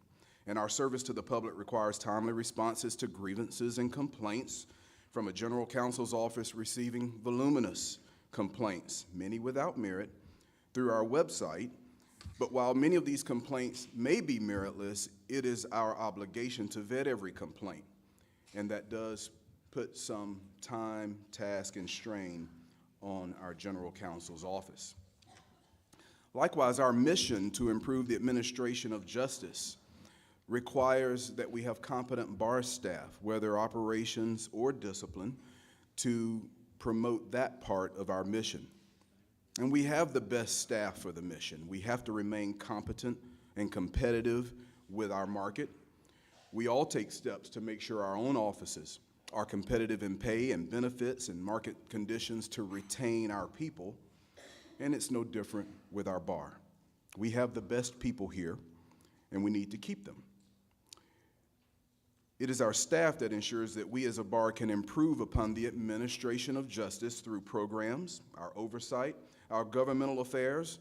And our service to the public requires timely responses to grievances and complaints from a general counsel's office receiving voluminous complaints, many without merit, through our website. But while many of these complaints may be meritless, it is our obligation to vet every complaint. And that does put some time, task, and strain on our general counsel's office. Likewise, our mission to improve the administration of justice requires that we have competent bar staff, whether operations or discipline, to promote that part of our mission. And we have the best staff for the mission. We have to remain competent and competitive with our market. We all take steps to make sure our own offices are competitive in pay and benefits and market conditions to retain our people, and it's no different with our bar. We have the best people here, and we need to keep them. It is our staff that ensures that we as a bar can improve upon the administration of justice through programs, our oversight, our governmental affairs,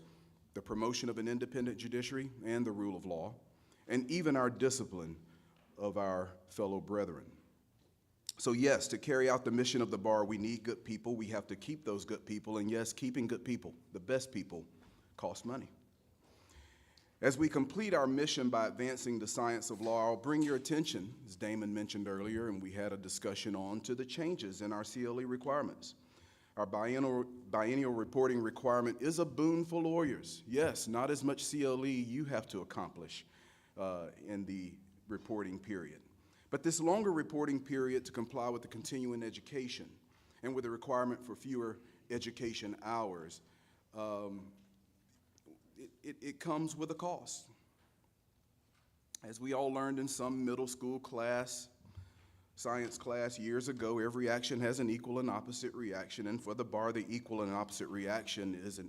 the promotion of an independent judiciary, and the rule of law, and even our discipline of our fellow brethren. So yes, to carry out the mission of the bar, we need good people. We have to keep those good people, and yes, keeping good people, the best people, costs money. As we complete our mission by advancing the science of law, I'll bring your attention, as Damon mentioned earlier, and we had a discussion on, to the changes in our CLE requirements. Our biennial reporting requirement is a boon for lawyers. Yes, not as much CLE you have to accomplish in the reporting period. But this longer reporting period to comply with the continuing education and with the requirement for fewer education hours, it comes with a cost. As we all learned in some middle school class, science class years ago, every action has an equal and opposite reaction, and for the bar, the equal and opposite reaction is an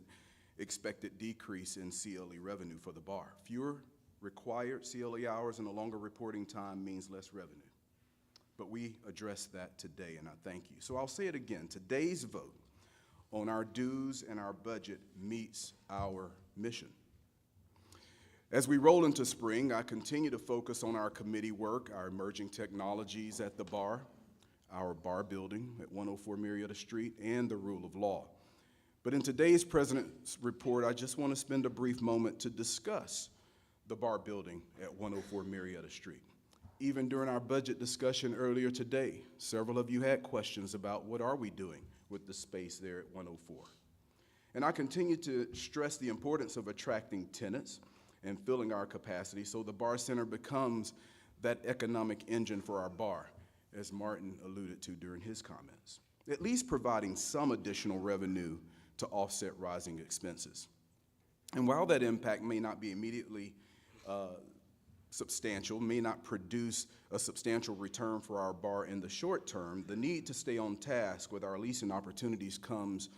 expected decrease in CLE revenue for the bar. Fewer required CLE hours and a longer reporting time means less revenue. But we addressed that today, and I thank you. So I'll say it again. Today's vote on our dues and our budget meets our mission. As we roll into spring, I continue to focus on our committee work, our emerging technologies at the bar, our bar building at 104 Marietta Street, and the rule of law. But in today's President's report, I just want to spend a brief moment to discuss the bar building at 104 Marietta Street. Even during our budget discussion earlier today, several of you had questions about what are we doing with the space there at 104. And I continue to stress the importance of attracting tenants and filling our capacity so the bar center becomes that economic engine for our bar, as Martin alluded to during his comments, at least providing some additional revenue to offset rising expenses. And while that impact may not be immediately substantial, may not produce a substantial return for our bar in the short term, the need to stay on task with our leasing opportunities comes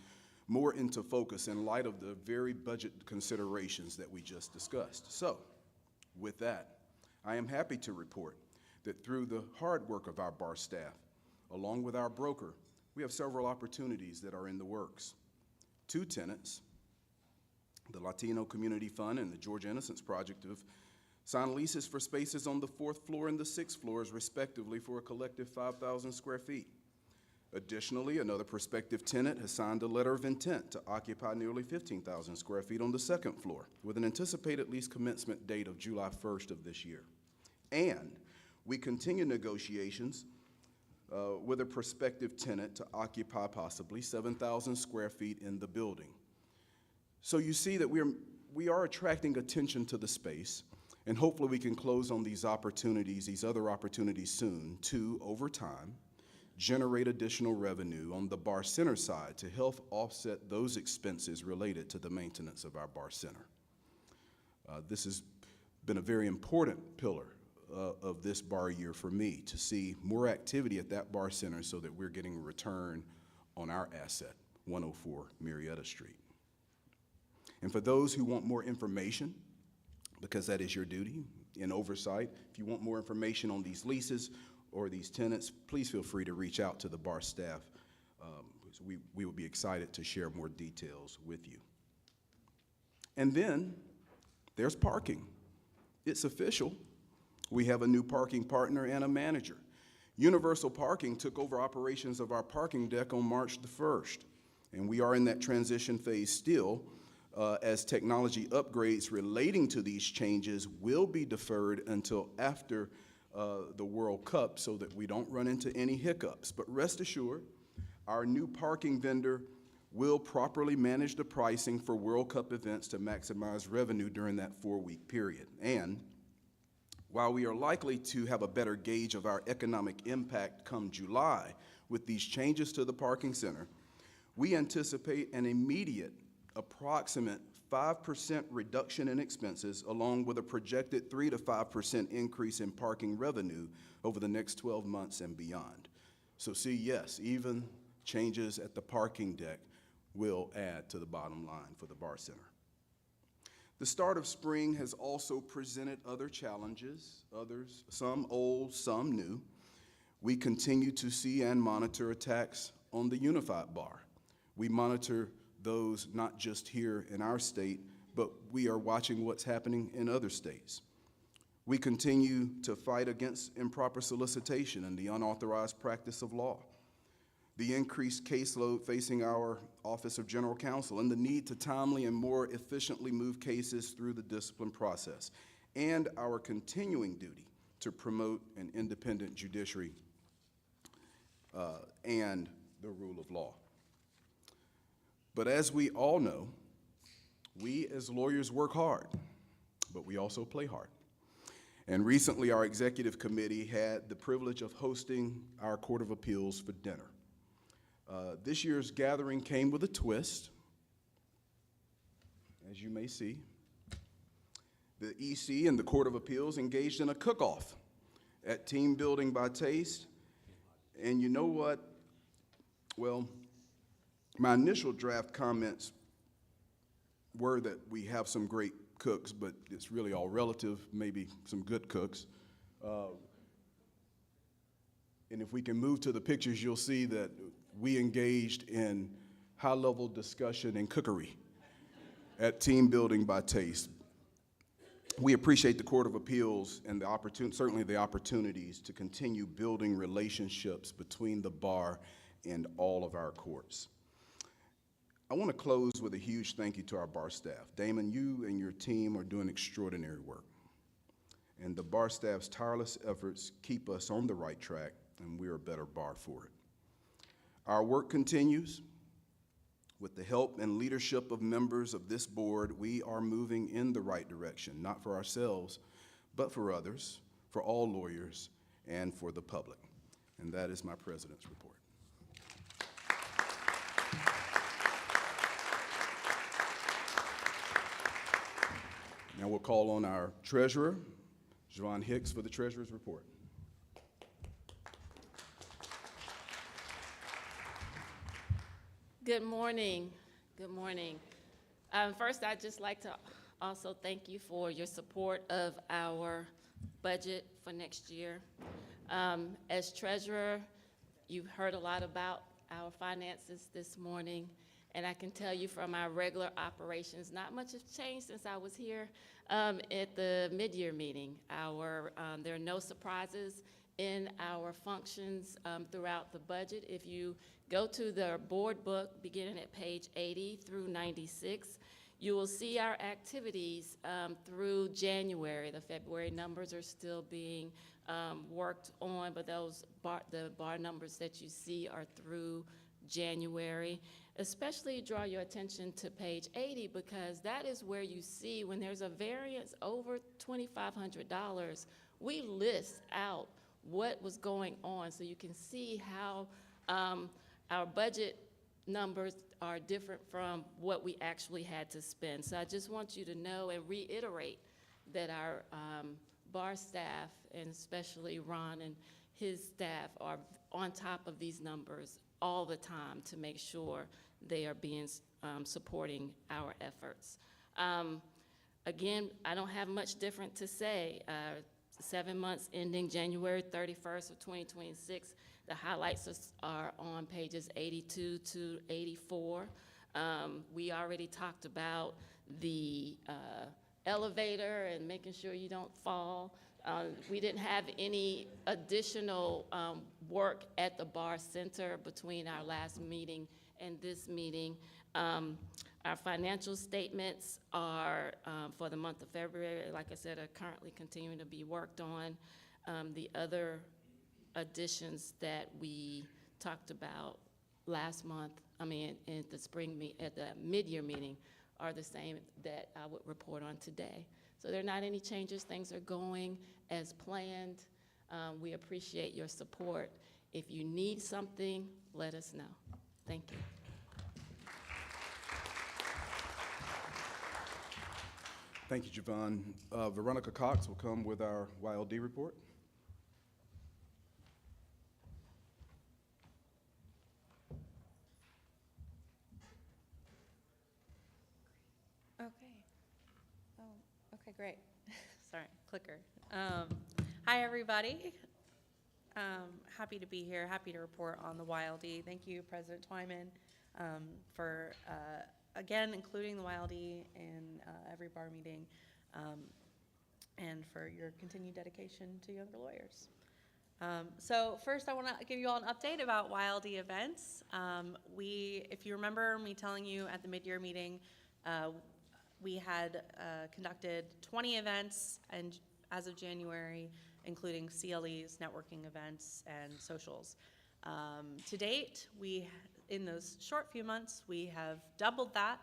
more into focus in light of the very budget considerations that we just discussed. So, with that, I am happy to report that through the hard work of our bar staff, along with our broker, we have several opportunities that are in the works. 2 tenants, the Latino Community Fund and the Georgia Innocence Project, have signed leases for spaces on the 4th floor and the 6th floors, respectively, for a collective 5,000 square feet. Additionally, another prospective tenant has signed a letter of intent to occupy nearly 15,000 square feet on the 2nd floor, with an anticipated lease commencement date of July 1st of this year. And we continue negotiations with a prospective tenant to occupy possibly 7,000 square feet in the building. So you see that we are attracting attention to the space, and hopefully we can close on these opportunities, these other opportunities soon, to, over time, generate additional revenue on the bar center side to help offset those expenses related to the maintenance of our bar center. This has been a very important pillar of this bar year for me, to see more activity at that bar center so that we're getting a return on our asset, 104 Marietta Street. And for those who want more information, because that is your duty in oversight, if you want more information on these leases or these tenants, please feel free to reach out to the bar staff. We will be excited to share more details with you. And then there's parking. It's official. We have a new parking partner and a manager. Universal Parking took over operations of our parking deck on March the 1st, and we are in that transition phase still, as technology upgrades relating to these changes will be deferred until after the World Cup so that we don't run into any hiccups. But rest assured, our new parking vendor will properly manage the pricing for World Cup events to maximize revenue during that 4-week period. And while we are likely to have a better gauge of our economic impact come July, with these changes to the parking center, we anticipate an immediate approximate 5% reduction in expenses, along with a projected 3 to 5% increase in parking revenue over the next 12 months and beyond. So see, yes, even changes at the parking deck will add to the bottom line for the Bar Center. The start of spring has also presented other challenges, some old, some new. We continue to see and monitor attacks on the Unified Bar. We monitor those not just here in our state, but we are watching what's happening in other states. We continue to fight against improper solicitation and the unauthorized practice of law, the increased caseload facing our Office of General Counsel, and the need to timely and more efficiently move cases through the discipline process, and our continuing duty to promote an independent judiciary and the rule of law. But as we all know, we as lawyers work hard, but we also play hard. And recently, our executive committee had the privilege of hosting our Court of Appeals for dinner. This year's gathering came with a twist, as you may see. The EC and the Court of Appeals engaged in a cook-off at Team Building by Taste. And you know what? Well, my initial draft comments were that we have some great cooks, but it's really all relative, maybe some good cooks. And if we can move to the pictures, you'll see that we engaged in high-level discussion and cookery at Team Building by Taste. We appreciate the Court of Appeals and certainly the opportunities to continue building relationships between the bar and all of our courts. I want to close with a huge thank you to our bar staff. Damon, you and your team are doing extraordinary work. And the bar staff's tireless efforts keep us on the right track, and we are a better bar for it. Our work continues. With the help and leadership of members of this board, we are moving in the right direction, not for ourselves, but for others, for all lawyers, and for the public. And that is my president's report. Now we'll call on our treasurer, Javon Hicks, for the treasurer's report. Good morning. Good morning. First, I'd just like to also thank you for your support of our budget for next year. As treasurer, you've heard a lot about our finances this morning, and I can tell you from our regular operations, not much has changed since I was here at the mid-year meeting. There are no surprises in our functions throughout the budget. If you go to the board book, beginning at page 80 through 96, you will see our activities through January. The February numbers are still being worked on, but the bar numbers that you see are through January. Especially draw your attention to page 80, because that is where you see when there's a variance over $2,500, we list out what was going on, so you can see how our budget numbers are different from what we actually had to spend. So I just want you to know and reiterate that our bar staff, and especially Ron and his staff, are on top of these numbers all the time to make sure they are being supporting our efforts. Again, I don't have much different to say. 7 months ending January 31st of 2026. The highlights are on pages 82 to 84. We already talked about the elevator and making sure you don't fall. We didn't have any additional work at the bar center between our last meeting and this meeting. Our financial statements are, for the month of February, like I said, are currently continuing to be worked on. The other additions that we talked about last month, at the mid-year meeting, are the same that I would report on today. So there are not any changes. Things are going as planned. We appreciate your support If you need something, let us know. Thank you. Thank you, Javon. Veronica Cox will come with our YLD report. Okay. Oh, okay, great. Sorry, clicker. Hi, everybody. Happy to be here, happy to report on the YLD. Thank you, President Twyman, for, again, including the YLD in every bar meeting, and for your continued dedication to younger lawyers. So first, I want to give you all an update about YLD events. If you remember me telling you at the mid-year meeting, we had conducted 20 events and as of January, including CLEs, networking events, and socials. To date, in those short few months, we have doubled that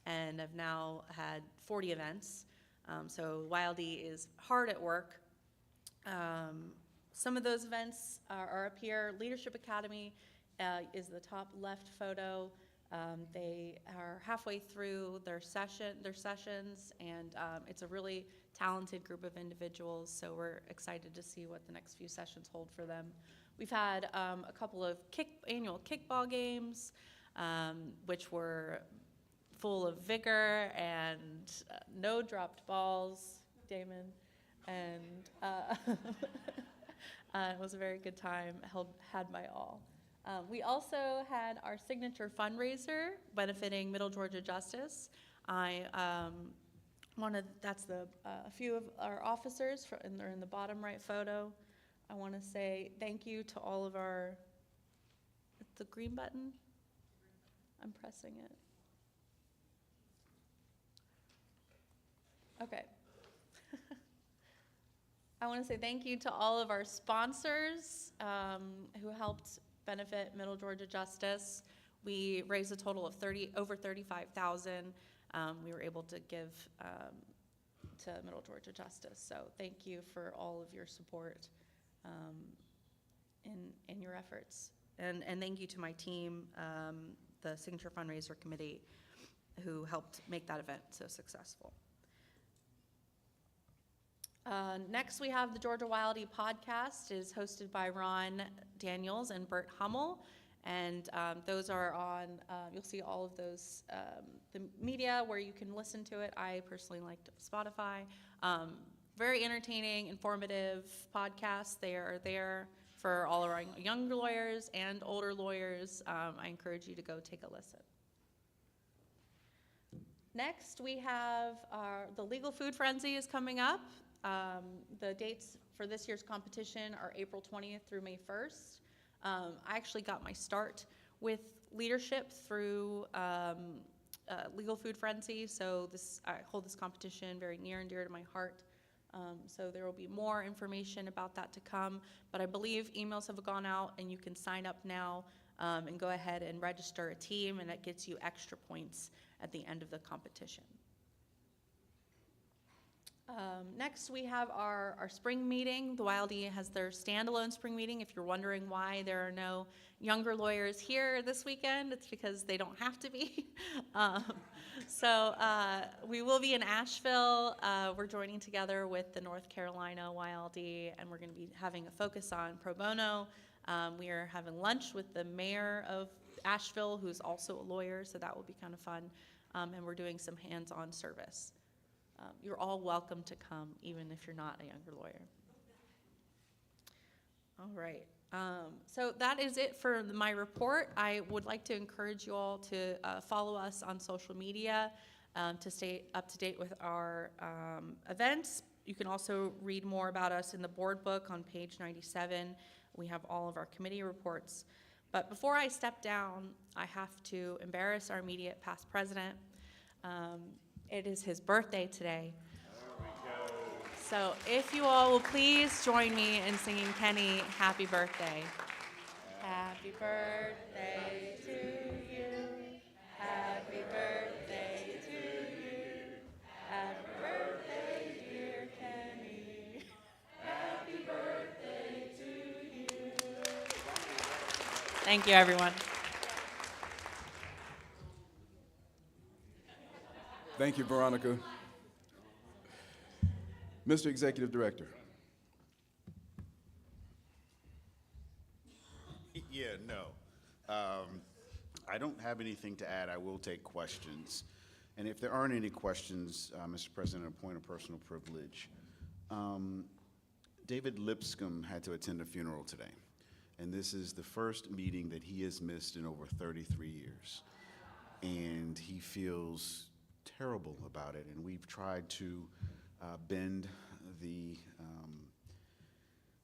and have now had 40 events. So YLD is hard at work. Some of those events are up here. Leadership Academy is the top left photo. They are halfway through their sessions, and it's a really talented group of individuals, so we're excited to see what the next few sessions hold for them. We've had a couple of annual kickball games, which were full of vigor and no dropped balls, Damon, and it was a very good time, had my all. We also had our signature fundraiser benefiting Middle Georgia Justice. That's a few of our officers, and they're in the bottom right photo. I want to say thank you to all of the green button? I'm pressing it. Okay. I want to say thank you to all of our sponsors who helped benefit Middle Georgia Justice. We raised a total of over $35,000. We were able to give to Middle Georgia Justice. So thank you for all of your support in your efforts. And thank you to my team, the Signature Fundraiser Committee, who helped make that event so successful. Next, we have the Georgia YLD podcast. It is hosted by Ron Daniels and Bert Hummel. And those are on, you'll see all of those, the media where you can listen to it. I personally liked Spotify. Very entertaining, informative podcasts. They are there for all our younger lawyers and older lawyers. I encourage you to go take a listen. Next, we have the Legal Food Frenzy is coming up. The dates for this year's competition are April 20th through May 1st. I actually got my start with leadership through Legal Food Frenzy, so I hold this competition very near and dear to my heart. So there will be more information about that to come, but I believe emails have gone out and you can sign up now and go ahead and register a team, and that gets you extra points at the end of the competition. Next, we have our spring meeting. The YLD has their standalone spring meeting. If you're wondering why there are no younger lawyers here this weekend, it's because they don't have to be. We will be in Asheville. We're joining together with the North Carolina YLD, and we're going to be having a focus on pro bono. We are having lunch with the mayor of Asheville, who's also a lawyer, so that will be kind of fun. And we're doing some hands-on service. You're all welcome to come, even if you're not a younger lawyer. All right. So that is it for my report. I would like to encourage you all to follow us on social media to stay up to date with our events. You can also read more about us in the board book on page 97. We have all of our committee reports. But before I step down, I have to embarrass our immediate past president. It is his birthday today. There we go. So if you all will please join me in singing Kenny, Happy Birthday. Happy birthday to you. Happy birthday to you. Happy birthday, dear Kenny. Happy birthday to you. Thank you, everyone. Thank you, Veronica. Mr. Executive Director. Yeah, no. I don't have anything to add. I will take questions. And if there aren't any questions, Mr. President, a point of personal privilege. David Lipscomb had to attend a funeral today. And this is the first meeting that he has missed in over 33 years. And he feels terrible about it. And we've tried to bend the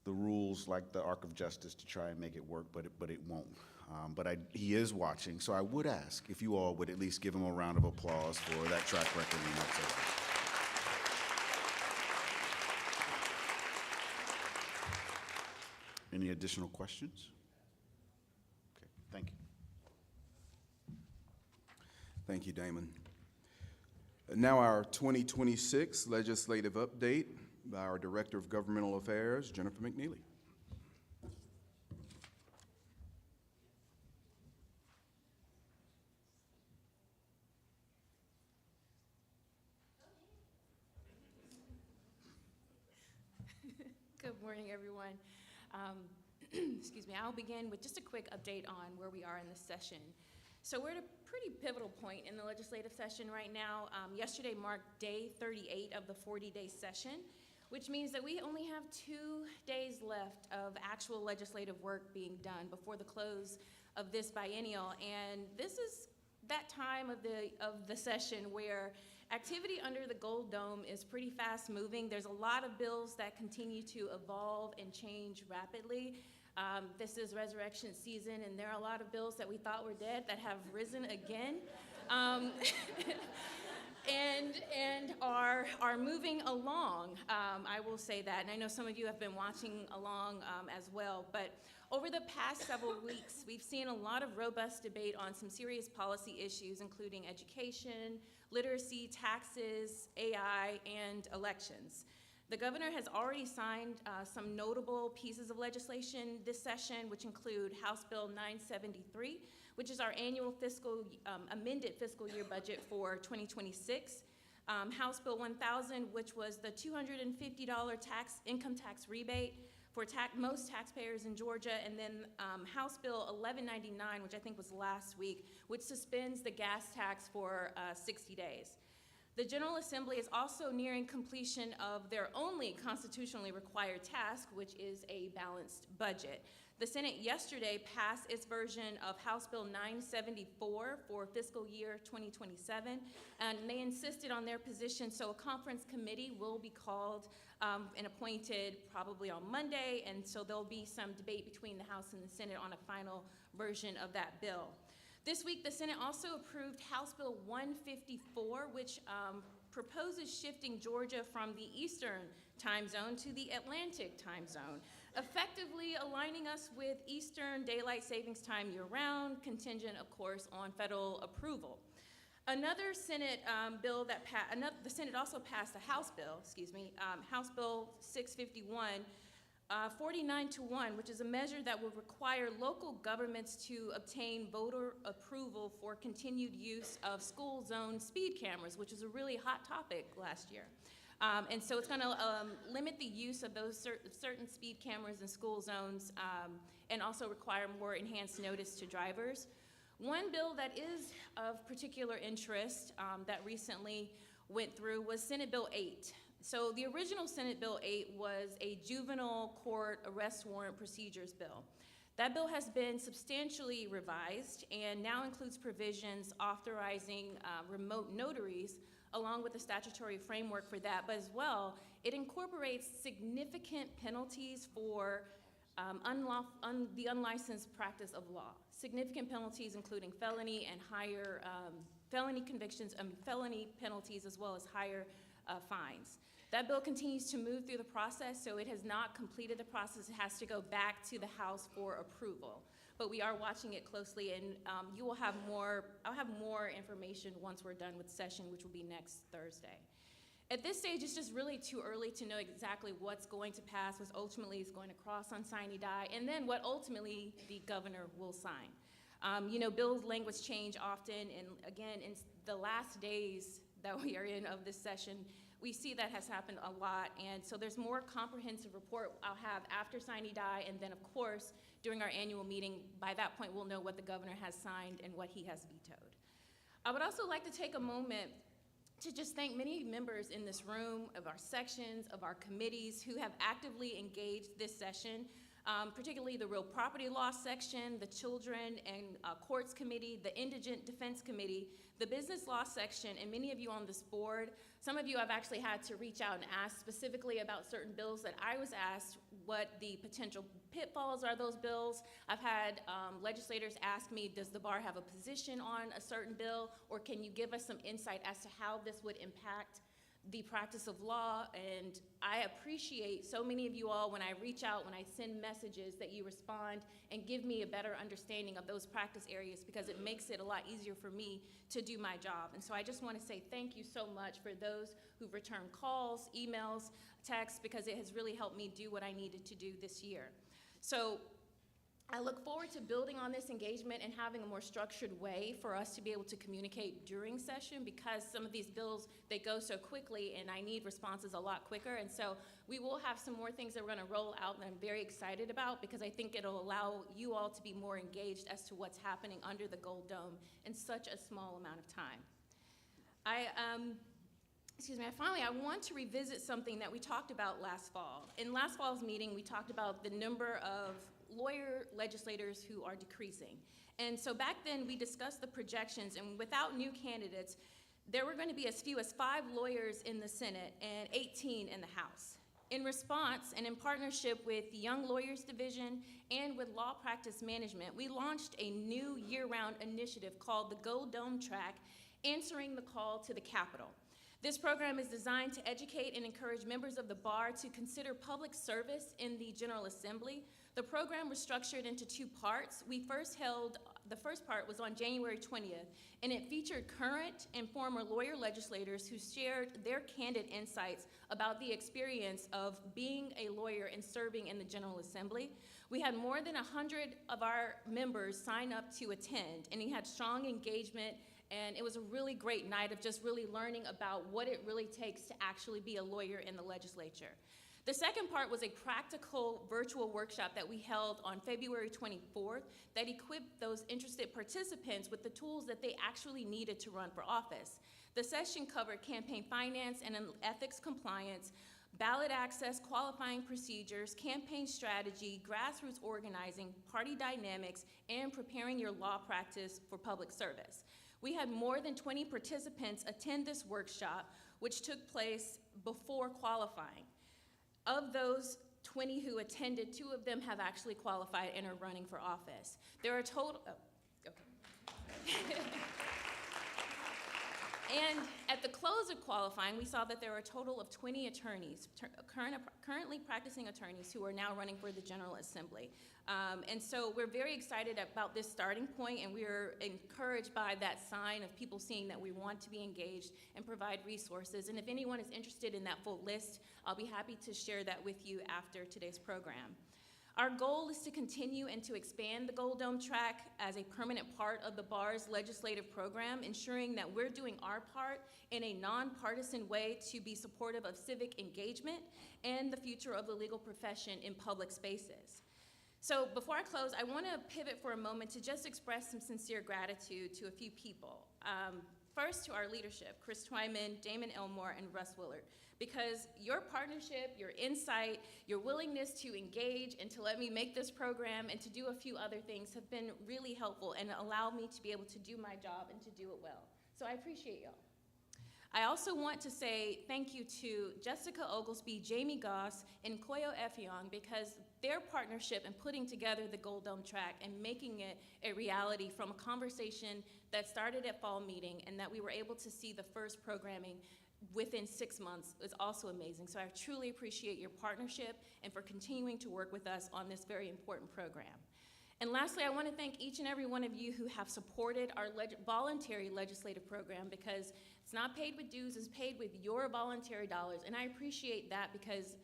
rules like the arc of justice to try and make it work, but it won't. He is watching, so I would ask if you all would at least give him a round of applause for that track record and that service. Any additional questions? Okay, thank you. Thank you, Damon. Now our 2026 legislative update by our Director of Governmental Affairs, Jennifer McNeely. Good morning, everyone. Excuse me, I'll begin with just a quick update on where we are in this session. So we're at a pretty pivotal point in the legislative session right now. Yesterday marked day 38 of the 40-day session, which means that we only have 2 days left of actual legislative work being done before the close of this biennial. And this is that time of the session where activity under the Gold Dome is pretty fast moving. There's a lot of bills that continue to evolve and change rapidly. This is resurrection season, and there are a lot of bills that we thought were dead that have risen again. And are moving along, I will say that. And I know some of you have been watching along as well. But over the past several weeks, we've seen a lot of robust debate on some serious policy issues, including education, literacy, taxes, AI, and elections. The governor has already signed some notable pieces of legislation this session, which include House Bill 973, which is our annual amended fiscal year budget for 2026. House Bill 1000, which was the $250 income tax rebate for most taxpayers in Georgia, and then House Bill 1199, which I think was last week, which suspends the gas tax for 60 days. The General Assembly is also nearing completion of their only constitutionally required task, which is a balanced budget. The Senate yesterday passed its version of House Bill 974 for fiscal year 2027, and they insisted on their position, so a conference committee will be called and appointed probably on Monday, and so there'll be some debate between the House and the Senate on a final version of that bill. This week, the Senate also approved House Bill 154, which proposes shifting Georgia from the Eastern time zone to the Atlantic time zone, effectively aligning us with Eastern Daylight Savings Time year-round, contingent, of course, on federal approval. Another Senate bill that the Senate also passed a House bill, House Bill 651, 49-1, which is a measure that will require local governments to obtain voter approval for continued use of school zone speed cameras, which is a really hot topic last year. And so it's going to limit the use of those certain speed cameras in school zones and also require more enhanced notice to drivers. One bill that is of particular interest that recently went through was Senate Bill 8. So the original Senate Bill 8 was a juvenile court arrest warrant procedures bill. That bill has been substantially revised and now includes provisions authorizing remote notaries along with the statutory framework for that, but as well, it incorporates significant penalties for the unlicensed practice of law. Significant penalties including felony and higher felony convictions and felony penalties as well as higher fines. That bill continues to move through the process, so it has not completed the process. It has to go back to the House for approval. But we are watching it closely, and I'll have more information once we're done with session, which will be next Thursday. At this stage, it's just really too early to know exactly what's going to pass, what ultimately is going to cross on sine die, and then what ultimately the governor will sign. You know, bill language change often, and again, in the last days that we are in of this session, we see that has happened a lot, and so there's more comprehensive report I'll have after sine die, and then of course, during our annual meeting, by that point, we'll know what the governor has signed and what he has vetoed. I would also like to take a moment to just thank many members in this room, of our sections, of our committees who have actively engaged this session, particularly the Real Property Law section, the Children and Courts Committee, the Indigent Defense Committee, the Business Law section, and many of you on this board. Some of you I've actually had to reach out and ask specifically about certain bills that I was asked what the potential pitfalls are those bills. I've had legislators ask me, does the bar have a position on a certain bill, or can you give us some insight as to how this would impact the practice of law? And I appreciate so many of you all when I reach out, when I send messages, that you respond and give me a better understanding of those practice areas, because it makes it a lot easier for me to do my job. And so I just want to say thank you so much for those who've returned calls, emails, texts, because it has really helped me do what I needed to do this year. So I look forward to building on this engagement and having a more structured way for us to be able to communicate during session, because some of these bills, they go so quickly and I need responses a lot quicker. And so we will have some more things that we're going to roll out that I'm very excited about, because I think it'll allow you all to be more engaged as to what's happening under the Gold Dome in such a small amount of time. Finally, I want to revisit something that we talked about last fall. In last fall's meeting, we talked about the number of lawyer legislators who are decreasing. And so back then, we discussed the projections, and without new candidates, there were going to be as few as 5 lawyers in the Senate and 18 in the House. In response, and in partnership with the Young Lawyers Division and with Law Practice Management, we launched a new year-round initiative called the Gold Dome Track, Answering the Call to the Capitol. This program is designed to educate and encourage members of the bar to consider public service in the General Assembly. The program was structured into 2 parts. The first part was on January 20th, and it featured current and former lawyer legislators who shared their candid insights about the experience of being a lawyer and serving in the General Assembly. We had more than 100 of our members sign up to attend, and we had strong engagement, and it was a really great night of just really learning about what it really takes to actually be a lawyer in the legislature. The second part was a practical virtual workshop that we held on February 24th that equipped those interested participants with the tools that they actually needed to run for office. The session covered campaign finance and ethics compliance, ballot access, qualifying procedures, campaign strategy, grassroots organizing, party dynamics, and preparing your law practice for public service. We had more than 20 participants attend this workshop, which took place before qualifying. Of those 20 who attended, 2 of them have actually qualified and are running for office. There are a total, And at the close of qualifying, we saw that there were a total of 20 attorneys, currently practicing attorneys, who are now running for the General Assembly. And so we're very excited about this starting point, and we're encouraged by that sign of people seeing that we want to be engaged and provide resources. And if anyone is interested in that full list, I'll be happy to share that with you after today's program. Our goal is to continue and to expand the Gold Dome Track as a permanent part of the bar's legislative program, ensuring that we're doing our part in a nonpartisan way to be supportive of civic engagement and the future of the legal profession in public spaces. So before I close, I want to pivot for a moment to just express some sincere gratitude to a few people. First, to our leadership, Chris Twyman, Damon Elmore, and Russ Willard, because your partnership, your insight, your willingness to engage and to let me make this program and to do a few other things have been really helpful and allowed me to be able to do my job and to do it well. So I appreciate y'all. I also want to say thank you to Jessica Oglesby, Jamie Goss, and Koyo Effiong, because their partnership in putting together the Gold Dome Track and making it a reality from a conversation that started at fall meeting and that we were able to see the first programming within 6 months is also amazing. So I truly appreciate your partnership and for continuing to work with us on this very important program. And lastly, I want to thank each and every one of you who have supported our voluntary legislative program, because It's not paid with dues, it's paid with your voluntary dollars. And I appreciate that because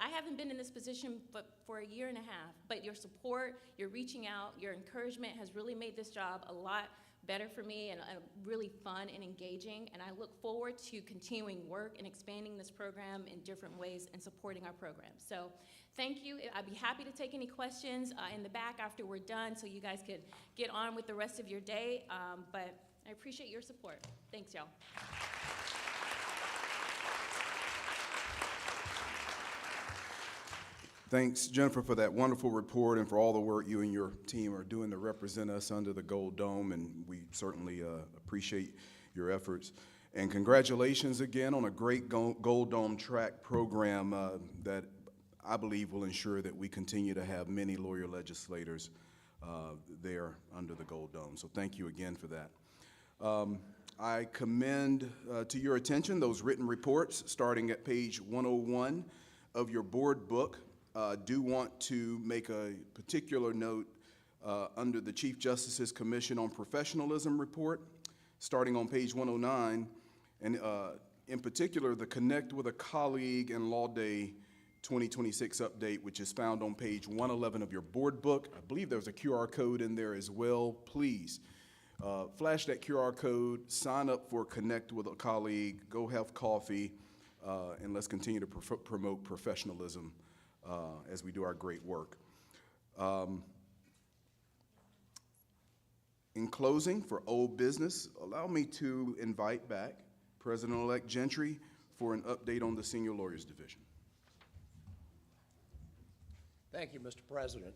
I haven't been in this position for a year and a half, but your support, your reaching out, your encouragement has really made this job a lot better for me and really fun and engaging. And I look forward to continuing work and expanding this program in different ways and supporting our program. So thank you. I'd be happy to take any questions in the back after we're done so you guys could get on with the rest of your day. But I appreciate your support. Thanks, y'all. Thanks, Jennifer, for that wonderful report and for all the work you and your team are doing to represent us under the Gold Dome, and we certainly appreciate your efforts. And congratulations again on a great Gold Dome track program that I believe will ensure that we continue to have many lawyer legislators there under the Gold Dome. So thank you again for that. I commend to your attention those written reports starting at page 101 of your board book. Do want to make a particular note under the Chief Justice's Commission on Professionalism report, starting on page 109, and in particular, the Connect with a Colleague and Law Day 2026 update, which is found on page 111 of your board book. I believe there's a QR code in there as well. Please flash that QR code, sign up for Connect with a Colleague, go have coffee, and let's continue to promote professionalism as we do our great work. In closing, for old business, allow me to invite back President-elect Gentry for an update on the Senior Lawyers Division. Thank you, Mr. President.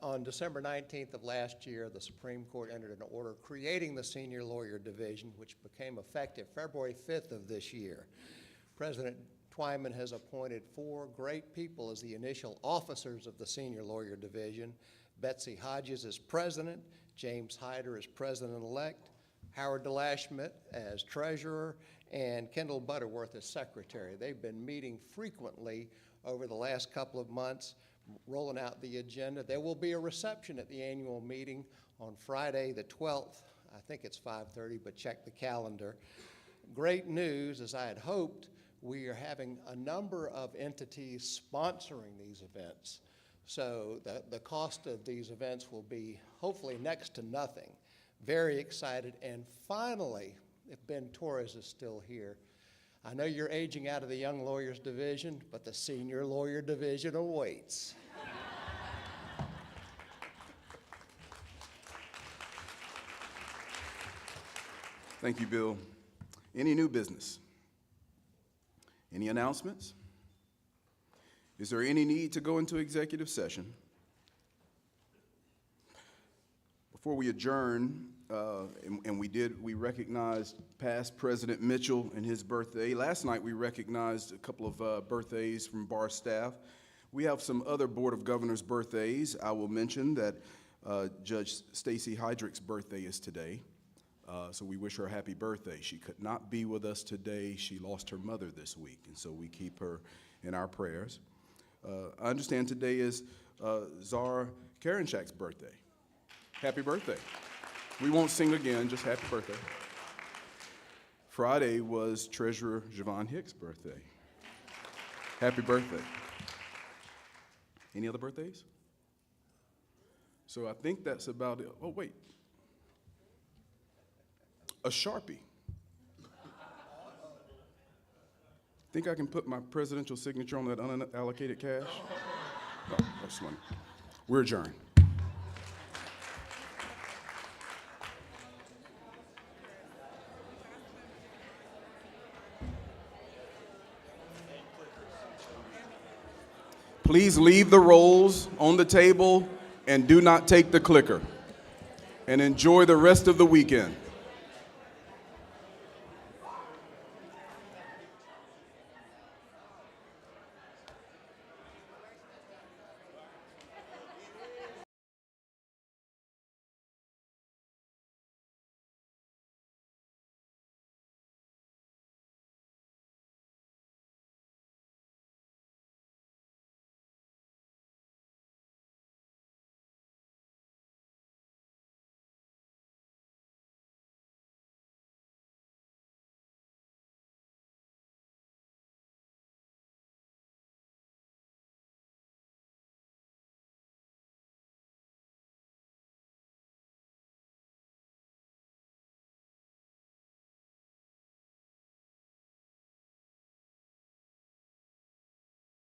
On December 19th of last year, the Supreme Court entered an order creating the Senior Lawyer Division, which became effective February 5th of this year. President Twyman has appointed 4 great people as the initial officers of the Senior Lawyer Division. Betsy Hodges as president, James Hyder as president-elect, Howard DeLashmutt as treasurer, and Kendall Butterworth as secretary. They've been meeting frequently over the last couple of months, rolling out the agenda. There will be a reception at the annual meeting on Friday the 12th. I think it's 5:30, but check the calendar. Great news, as I had hoped, we are having a number of entities sponsoring these events. So the cost of these events will be hopefully next to nothing. Very excited. And finally, if Ben Torres is still here, I know you're aging out of the Young Lawyers Division, but the Senior Lawyer Division awaits. Thank you, Bill. Any new business? Any announcements? Is there any need to go into executive session? Before we adjourn, we recognized past President Mitchell and his birthday. Last night we recognized a couple of birthdays from bar staff. We have some other Board of Governors birthdays. I will mention that Judge Stacey Heydrich's birthday is today. So we wish her a happy birthday. She could not be with us today. She lost her mother this week, and so we keep her in our prayers. I understand today is Czar Karinchak's birthday. Happy birthday. We won't sing again, just happy birthday. Friday was Treasurer Javon Hicks' birthday. Happy birthday. Any other birthdays? So I think that's about it. Oh, wait. A Sharpie. Think I can put my presidential signature on that unallocated cash? No, that's funny. We're adjourned. Please leave the rolls on the table and do not take the clicker. And enjoy the rest of the weekend.